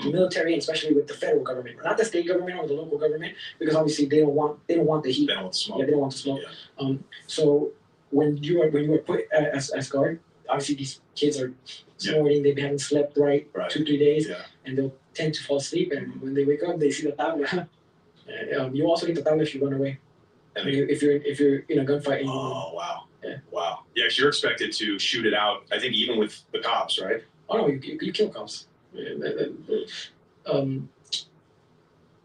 military, and especially with the federal government, not the state government or the local government, because obviously they don't want the heat. They don't want the smoke. Yeah, they don't want the smoke. Yeah. So when you are put as guard, obviously these kids are snoring, they haven't slept right 2-3 days, and they'll tend to fall asleep, and when they wake up, they see the tabla. You also get the tabla if you run away. If you're in a gunfight. Oh, wow. Yeah. Wow. Yeah, because you're expected to shoot it out, I think, even with the cops, right? Oh, no, you kill cops. The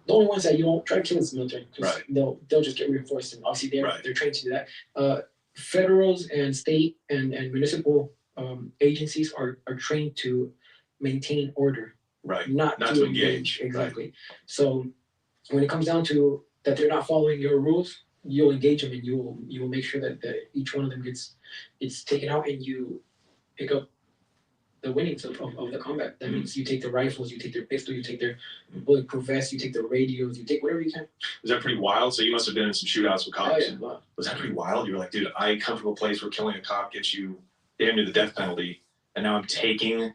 only ones that you don't try to kill is the military. Right. They'll just get reinforced, and obviously they're trained to do that. Federals and state and municipal agencies are trained to maintain order, right? Not to engage. Exactly. Right. So when it comes down to that, they're not following your rules, you'll engage them, and you will make sure that each one of them gets taken out, and you pick up the winnings of the combat. That means you take the rifles, you take their pistol, you take their bulletproof vests, you take their radios, you take whatever you can. Was that pretty wild? So you must have been in some shootouts with cops. Oh, yeah. Wow. Was that pretty wild? You were like, dude, I come from a place where killing a cop gets you damn near the death penalty, and now I'm taking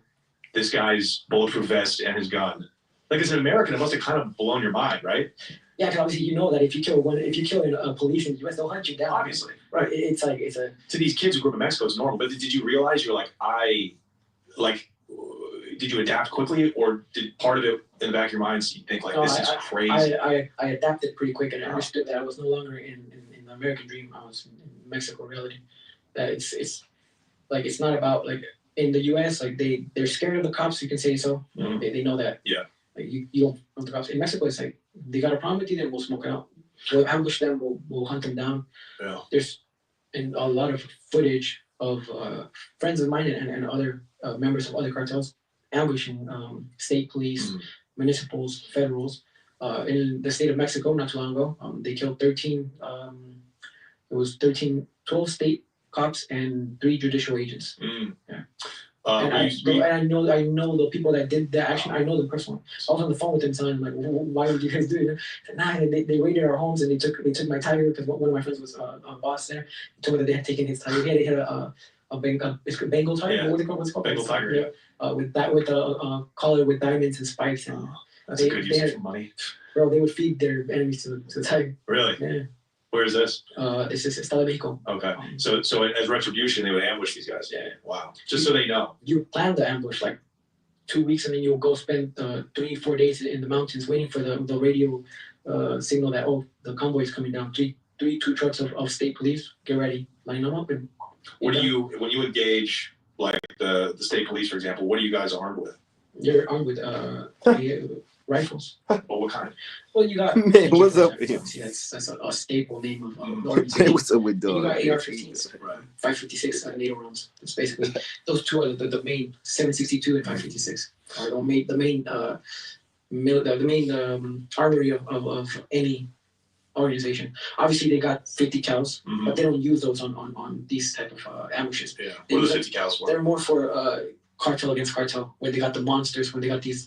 this guy's bulletproof vest and his gun. Like, as an American, it must have kind of blown your mind, right? Yeah, because obviously you know that if you kill a police in the U.S., they'll hunt you down. Obviously, right? It's a to these kids who grew up in Mexico, it's normal. But did you realize you're like, did you adapt quickly, or did part of it in the back of your mind you think like, this is crazy? I adapted pretty quick, and I understood that I was no longer in the American dream. I was in Mexico reality. That it's like, it's not about like in the U.S. like they're scared of the cops. You can say so. Mm-hmm. They know that. Yeah. Like you don't want the cops. In Mexico, it's like they got a problem with you, then we'll smoke it out. We'll ambush them. We'll hunt them down. Yeah. There's and a lot of footage of friends of mine and other members of other cartels ambushing state police, municipals, federals. In the state of Mexico, not too long ago, they killed 12 state cops and 3 judicial agents. Yeah. And I know the people that did that action. I know them personally. I was on the phone with them telling them, like, why would you guys do it? Said, nah, they raided our homes and they took my tiger because one of my friends was a boss there. He told me that they had taken his tiger. He had a Bengal tiger. Yeah. What's it called? Bengal tiger. Yeah. With a collar with diamonds and spikes. And that's a good use of money. Bro, they would feed their enemies to the tiger. Really? Yeah. Where is this? This is Estado de Mexico. Okay. So as retribution, they would ambush these guys. Yeah. Wow. Just so they know. You plan the ambush like 2 weeks, and then you'll go spend 3-4 days in the mountains waiting for the radio signal that the convoy is coming down. 2 trucks of state police. Get ready, line them up, and. When you engage like the state police, for example, what are you guys armed with? You're armed with rifles. Well, what kind? Well, you got. Man, what's up with him? That's a staple name of the organization. What's up with dog? You got AR-15s, 5.56 NATO rounds. It's basically those two are the main 7.62 and 5.56 are the main armory of any organization. Obviously, they got 50 cals, but they don't use those on these type of ambushes. Yeah, what are the 50 cals for? They're more for cartel against cartel, when they got the monsters, when they got these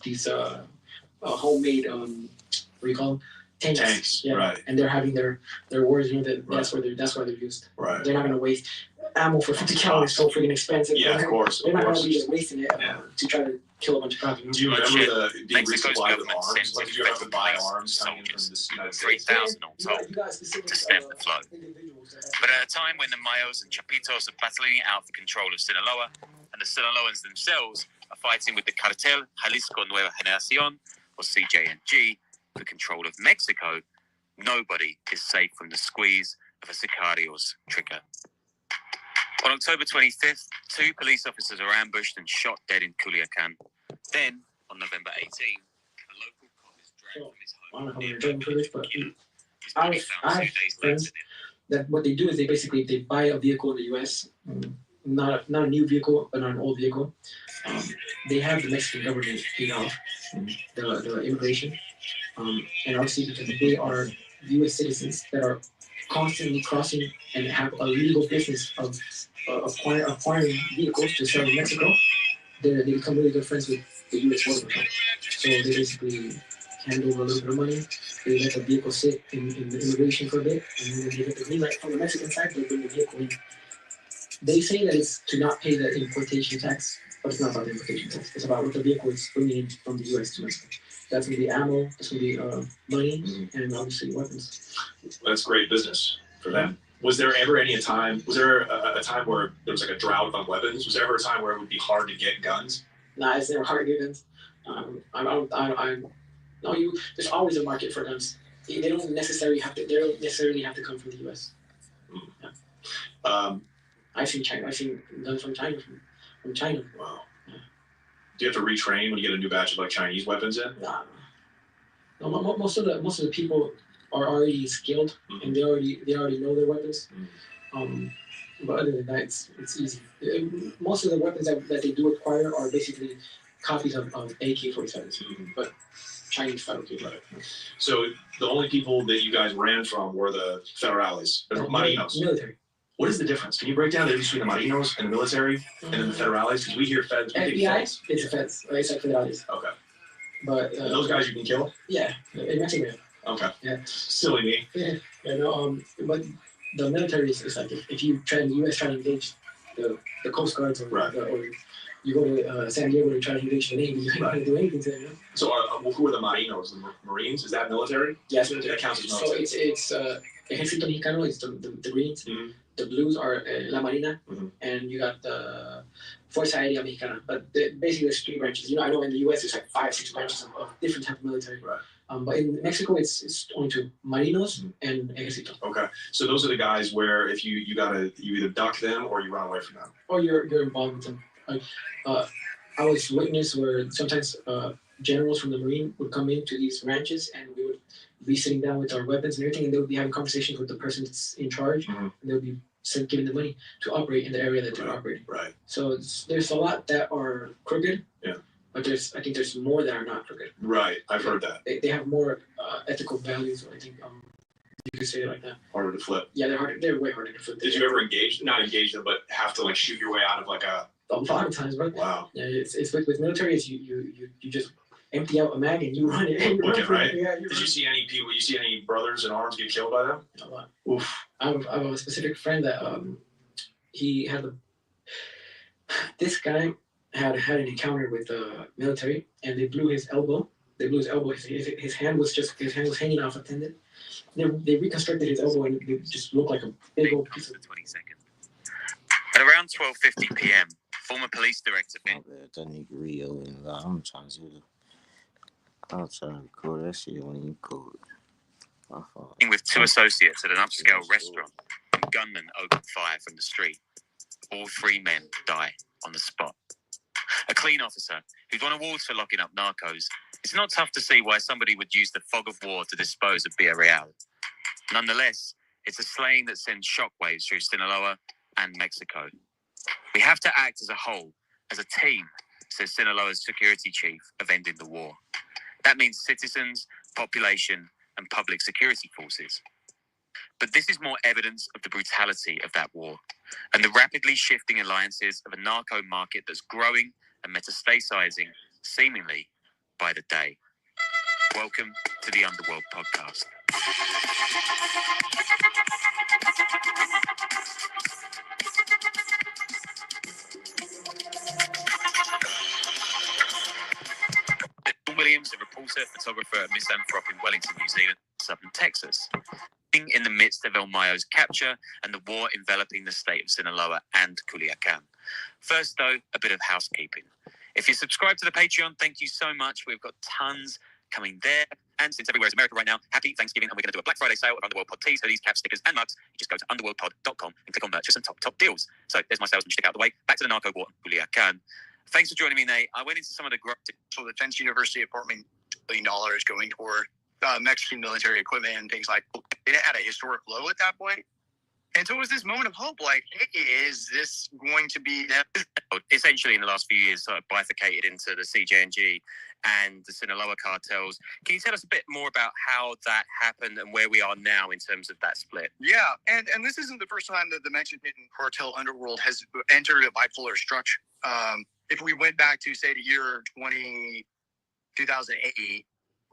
homemade what do you call them? Tanks. Yeah. Right. And they're having their wars. That's why they're used. Right. They're not gonna waste ammo for 50 cal. It's so freaking expensive. Yeah, of course. They're not gonna be just wasting it to try to kill a bunch of cops. Do you remember being resupplied with arms? Like, did you have to buy arms coming from the United States? 3,000 all told to stem the flow. But at a time when the Mayos and Chapitos are battling it out for control of Sinaloa, and the Sinaloans themselves are fighting with the Cartel Jalisco Nueva Generación, or CJNG, for control of Mexico, nobody is safe from the squeeze of a Sicarios trigger. On October 25th, 2 police officers are ambushed and shot dead in Culiacan. Then, on November 18, a local cop is dragged from his home near I have friends that what they do is they buy a vehicle in the U.S., not a new vehicle, but not an old vehicle. They have the Mexican government paid off the immigration, and obviously because they are U.S. citizens that are constantly crossing and have a legal business of acquiring vehicles to sell in Mexico, they become really good friends with the U.S. Border Patrol. So they basically hand over a little bit of money. They let the vehicle sit in the immigration for a bit, and then they get the green light from the Mexican side. They bring the vehicle in. They say that it's to not pay the importation tax, but it's not about the importation tax. It's about what the vehicle is bringing in from the U.S. to Mexico. That's going to be ammo, that's going to be money, and obviously weapons. That's great business for them. Was there ever a time where there was like a drought on weapons? Was there ever a time where it would be hard to get guns? Nah, it's never hard to get guns. There's always a market for guns. They don't necessarily have to come from the U.S. Yeah. I've seen guns from China. Wow. Yeah. Do you have to retrain when you get a new batch of like Chinese weapons in? Nah. No, most of the people are already skilled, and they already know their weapons. But other than that, it's easy. Most of the weapons that they do acquire are basically copies of AK-47s, but Chinese fabricated. Right. So the only people that you guys ran from were the federales, the Marinos. Military. What is the difference? Can you break down the difference between the Marinos and the military and then the federales? Because we hear feds. FBI, it's a feds. It's like federales. Okay. But those guys you can kill? Yeah, in Mexico. Okay. Yeah. Silly me. Yeah. But the military is like if you the U.S. try to engage the Coast Guards or you go to San Diego to try to engage the Navy, you're not going to do anything to them. So who are the Marinos? The Marines? Is that military? Yes, that counts as military. So it's Ejército Mexicano is the Marines. Mm-hmm. The Blues are La Marina, and you got the Fuerza Aérea Mexicana. But basically, there's 3 branches. I know in the U.S. there's like 5-6 branches of different type of military. Right. But in Mexico, it's only 2: Marinos and Ejército. Okay, so those are the guys where if you either duck them or you run away from them, or you're involved with them. Like, I was witness where sometimes generals from the Marine would come into these ranches, and we would be sitting down with our weapons and everything, and they would be having conversations with the person that's in charge, and they would be giving the money to operate in the area that they're operating. Right. So there's a lot that are crooked. Yeah. But I think there's more that are not crooked. Right. I've heard that. They have more ethical values, I think. You could say it like that. Harder to flip. Yeah, they're way harder to flip. Did you ever not engage them, but have to like shoot your way out of like a lot of times, right? Wow. Yeah, it's with military. Is you just empty out a mag and you run it. And you run right? Yeah, Did you see any people? You see any brothers in arms get killed by them? A lot. Oof. I have a specific friend that he had this guy had an encounter with the military, and they blew his elbow. His hand was hanging off a tendon. They reconstructed his elbow, and it just looked like a big old piece of 20 seconds. At around 12:50 p.m., former police director that nigga Rio and I'm trying to do I'm trying to record that shit when you record. with two associates at an upscale restaurant, and gunmen open fire from the street. All three men die on the spot. A clean officer who'd won awards for locking up narcos, it's not tough to see why somebody would use the fog of war to dispose of Villarreal. Nonetheless, it's a slaying that sends shockwaves through Sinaloa and Mexico. We have to act as a whole, as a team, says Sinaloa's security chief of Ending the War. That means citizens, population, and public security forces. But this is more evidence of the brutality of that war and the rapidly shifting alliances of a narco market that's growing and metastasizing, seemingly, by the day. Welcome to the Underworld Podcast. Williams, a reporter, photographer, and misanthrope in Wellington, New Zealand, southern Texas. In the midst of El Mayo's capture and the war enveloping the state of Sinaloa and Culiacan. First, though, a bit of housekeeping. If you subscribe to the Patreon, thank you so much. We've got tons coming there. And since everywhere is America right now, happy Thanksgiving. And we're going to do a Black Friday sale of Underworld Pod tees, hoodies, caps, stickers, and mugs. You just go to underworldpod.com and click on merch for some top deals. So there's my salesman shtick out the way. Back to the narco war in Culiacan. Thanks for joining me, Nate. I went into some of the growth. So the Defense University apartment, $1 billion going toward Mexican military equipment and things like that. It had a historic low at that point. And so it was this moment of hope, like, hey, is this going to be that? Essentially, in the last few years, sort of bifurcated into the CJNG and the Sinaloa cartels. Can you tell us a bit more about how that happened and where we are now in terms of that split? Yeah, and this isn't the first time that the Mexican cartel underworld has entered a bipolar structure. If we went back to, say, the year 2008,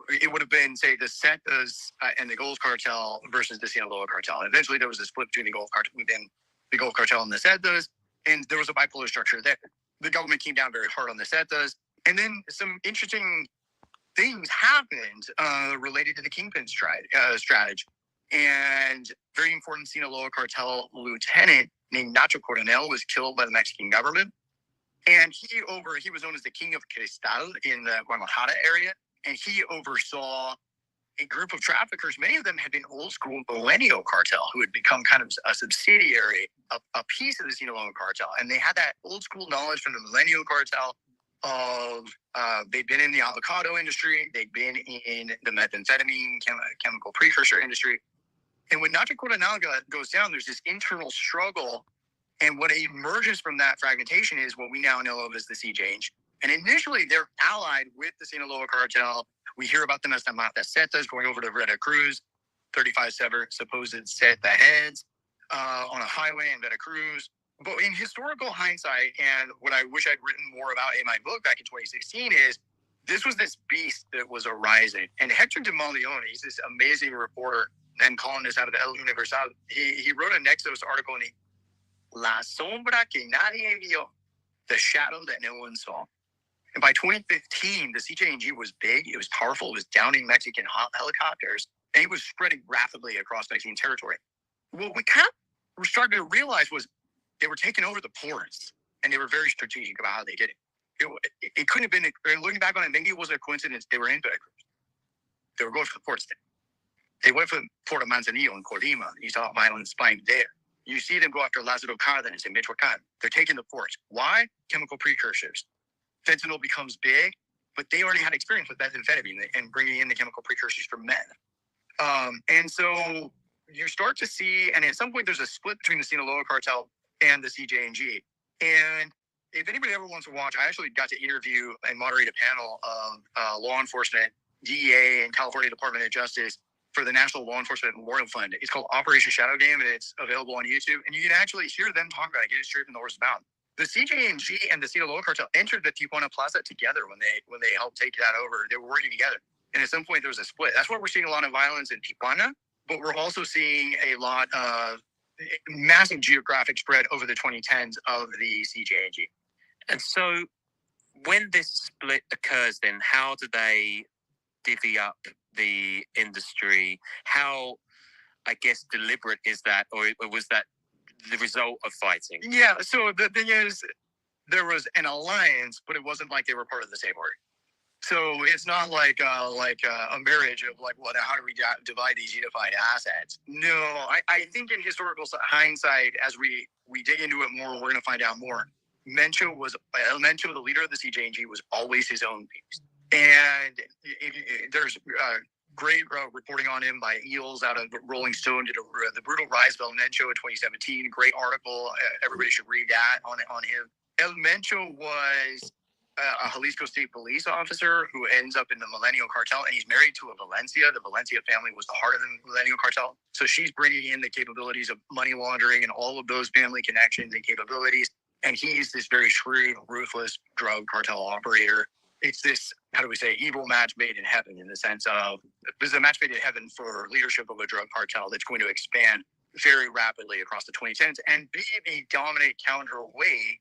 it would have been, say, the Zetas and the Gold Cartel versus the Sinaloa cartel. And eventually, there was a split between the Gold Cartel and the Zetas, and there was a bipolar structure there. The government came down very hard on the Zetas, and then some interesting things happened related to the Kingpin strategy. And very important Sinaloa cartel lieutenant named Nacho Coronel was killed by the Mexican government. And he was known as the King of Cristal in the Guadalajara area. And he oversaw a group of traffickers. Many of them had been old school Millennial cartel who had become kind of a subsidiary, a piece of the Sinaloa cartel. And they had that old school knowledge from the Millennial cartel of they'd been in the avocado industry. They'd been in the methamphetamine chemical precursor industry. And when Nacho Coronel goes down, there's this internal struggle. And what emerges from that fragmentation is what we now know of as the Sea Change. And initially, they're allied with the Sinaloa cartel. We hear about them as the Mata Zetas going over to Veracruz, 35 supposed Zeta heads on a highway in Veracruz. But in historical hindsight, and what I wish I'd written more about in my book back in 2016 is, this was this beast that was arising. And Hector de Mauleón, he's this amazing reporter and columnist out of El Universal. He wrote a Nexos article in La Sombra que nadie vio, the shadow that no one saw. And by 2015, the CJNG was big, it was powerful, it was downing Mexican helicopters, and it was spreading rapidly across Mexican territory. What we kind of were starting to realize was they were taking over the ports, and they were very strategic about how they did it. It couldn't have been, looking back on it, maybe it wasn't a coincidence they were in Veracruz. They were going for the ports there. They went for the port of Manzanillo in Colima. You saw violence spiked there. You see them go after Lázaro Cárdenas in Michoacán. They're taking the ports. Why? Chemical precursors. Fentanyl becomes big. but they already had experience with methamphetamine and bringing in the chemical precursors for meth. And so you start to see, and at some point there's a split between the Sinaloa cartel and the CJNG. And if anybody ever wants to watch, I actually got to interview and moderate a panel of law enforcement, DEA, and California Department of Justice for the National Law Enforcement Memorial Fund. It's called Operation Shadow Game, and it's available on YouTube. And you can actually hear them talk about it, get it straight from the horse's mouth. The CJNG and the Sinaloa cartel entered the Tijuana Plaza together when they helped take that over. They were working together. And at some point, there was a split. That's why we're seeing a lot of violence in Tijuana, but we're also seeing a lot of massive geographic spread over the 2010s of the CJNG. And so when this split occurs, then how do they divvy up the industry? How, I guess, deliberate is that, or was that the result of fighting? Yeah, so the thing is, there was an alliance, but it wasn't like they were part of the same org. So it's not like a marriage of like, what? How do we divide these unified assets? No, I think in historical hindsight, as we dig into it more, we're going to find out more. Mencho, the leader of the CJNG, was always his own beast. And there's great reporting on him by Eels out of Rolling Stone, did the brutal rise of El Mencho in 2017. Great article. Everybody should read that on him. El Mencho was a Jalisco State Police officer who ends up in the Millennial Cartel, and he's married to a Valencia. The Valencia family was the heart of the Millennial Cartel. So she's bringing in the capabilities of money laundering and all of those family connections and capabilities. And he's this very shrewd, ruthless drug cartel operator. It's this, how do we say, evil match made in heaven, in the sense of there's a match made in heaven for leadership of a drug cartel that's going to expand very rapidly across the 2010s and be the dominant counterweight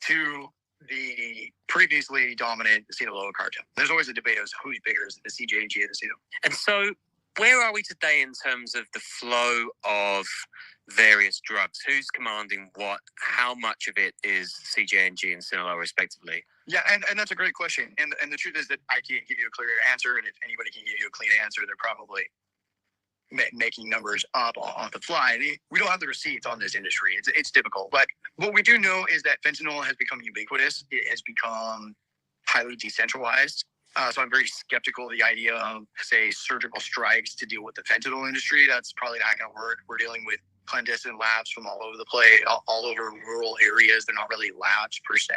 to the previously dominant Sinaloa cartel. There's always a debate as who's bigger, is the CJNG or the Sinaloa. And so where are we today in terms of the flow of various drugs? Who's commanding what? How much of it is CJNG and Sinaloa respectively? Yeah, and that's a great question. And the truth is that I can't give you a clear answer, and if anybody can give you a clean answer, they're probably making numbers up on the fly. We don't have the receipts on this industry. It's difficult. But what we do know is that fentanyl has become ubiquitous. It has become highly decentralized. So I'm very skeptical of the idea of, say, surgical strikes to deal with the fentanyl industry. That's probably not going to work. We're dealing with clandestine labs from all over the place, all over rural areas. They're not really labs per se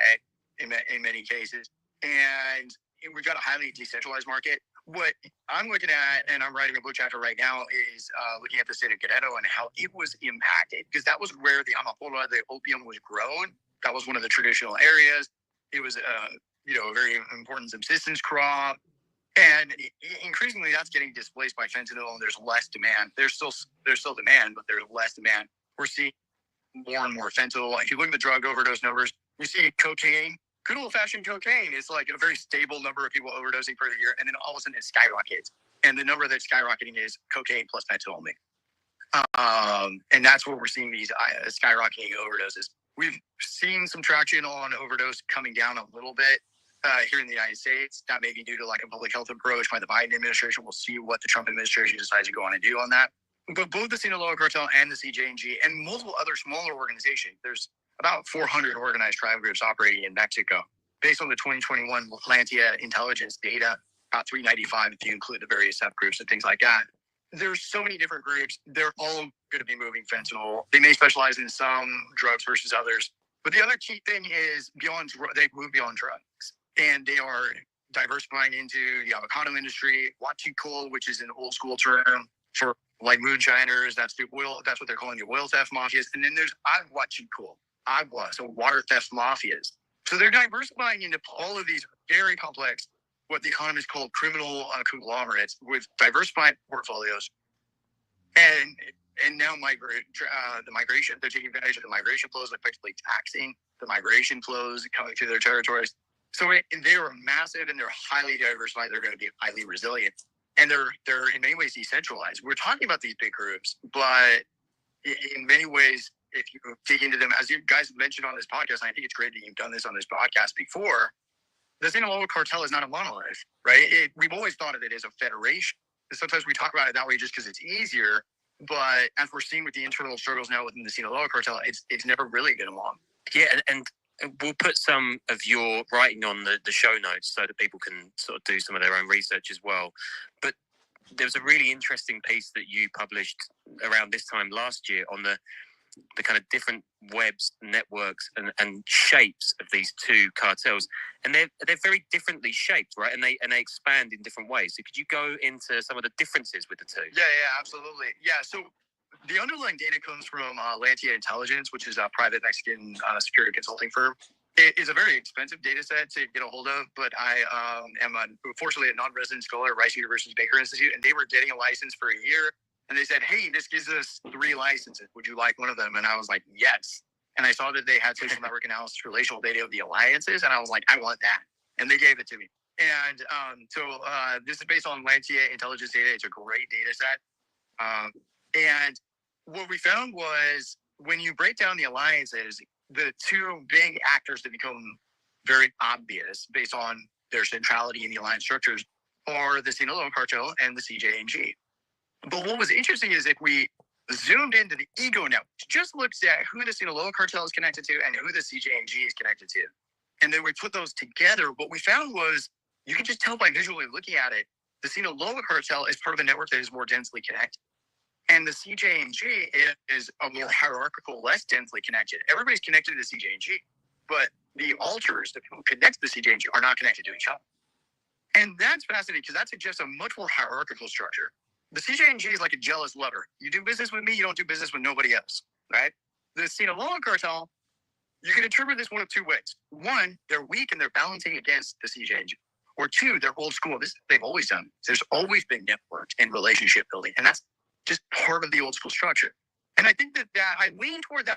in many cases. And we've got a highly decentralized market. What I'm looking at, and I'm writing a book chapter right now, is looking at the state of Guerrero and how it was impacted. Because that was where the amapola, the opium, was grown. That was one of the traditional areas. It was a very important subsistence crop. And increasingly, that's getting displaced by fentanyl, and there's less demand. There's still demand, but there's less demand. We're seeing more and more fentanyl. If you look at the drug overdose numbers, you see cocaine. Good old-fashioned cocaine is like a very stable number of people overdosing per year, and then all of a sudden it skyrockets. And the number that's skyrocketing is cocaine plus fentanyl. And that's where we're seeing these skyrocketing overdoses. We've seen some traction on overdose coming down a little bit here in the United States. That may be due to like a public health approach by the Biden administration. We'll see what the Trump administration decides to go on and do on that. But both the Sinaloa cartel and the CJNG and multiple other smaller organizations, there's about 400 organized tribe groups operating in Mexico. Based on the 2021 Atlantia intelligence data, about 395 if you include the various subgroups and things like that. There's so many different groups. They're all going to be moving fentanyl. They may specialize in some drugs versus others. But the other key thing is they move beyond drugs. And they are diversifying into the avocado industry, huachicol, which is an old school term for like moonshiners. That's what they're calling the oil theft mafias. And then there's agua, so water theft mafias. So they're diversifying into all of these very complex, what the economists call criminal conglomerates with diversified portfolios. And now the migration, they're taking advantage of the migration flows, effectively taxing the migration flows coming through their territories. So they are massive and they're highly diversified. They're going to be highly resilient. And they're in many ways decentralized. We're talking about these big groups, but in many ways, if you dig into them, as you guys mentioned on this podcast, and I think it's great that you've done this on this podcast before, the Sinaloa cartel is not a monolith, right? We've always thought of it as a federation. Sometimes we talk about it that way just because it's easier, but as we're seeing with the internal struggles now within the Sinaloa cartel, it's never really been along. Yeah, and We'll put some of your writing on the show notes so that people can sort of do some of their own research as well. But there was a really interesting piece that you published around this time last year on the kind of different webs, networks, and shapes of these two cartels, and they're very differently shaped, right? And they expand in different ways. So could you go into some of the differences with the two? Yeah, absolutely. Yeah, so the underlying data comes from Lantia Intelligence, which is a private Mexican security consulting firm. It is a very expensive data set to get a hold of, but I am unfortunately a non-resident scholar at Rice University's Baker Institute, and they were getting a license for a year. And they said, hey, this gives us 3 licenses. Would you like one of them? And I was like, yes. And I saw that they had social network analysis relational data of the alliances. And I was like, I want that. And they gave it to me. And so this is based on Lantia Intelligence data. It's a great data set. And what we found was when you break down the alliances, the 2 big actors that become very obvious based on their centrality in the alliance structures are the Sinaloa cartel and the CJNG. But what was interesting is if we zoomed into the ego network, just looked at who the Sinaloa cartel is connected to and who the CJNG is connected to, and then we put those together, what we found was you can just tell by visually looking at it, the Sinaloa cartel is part of a network that is more densely connected. And the CJNG is a more hierarchical, less densely connected. Everybody's connected to the CJNG, but the alters, the people who connect to the CJNG, are not connected to each other. And that's fascinating because that suggests a much more hierarchical structure. The CJNG is like a jealous lover. You do business with me, you don't do business with nobody else, right? The Sinaloa cartel, you can interpret this one of 2 ways. 1, they're weak and they're balancing against the CJNG. Or 2, they're old school. This they've always done. There's always been network and relationship building, and that's just part of the old school structure. And I think that I lean toward that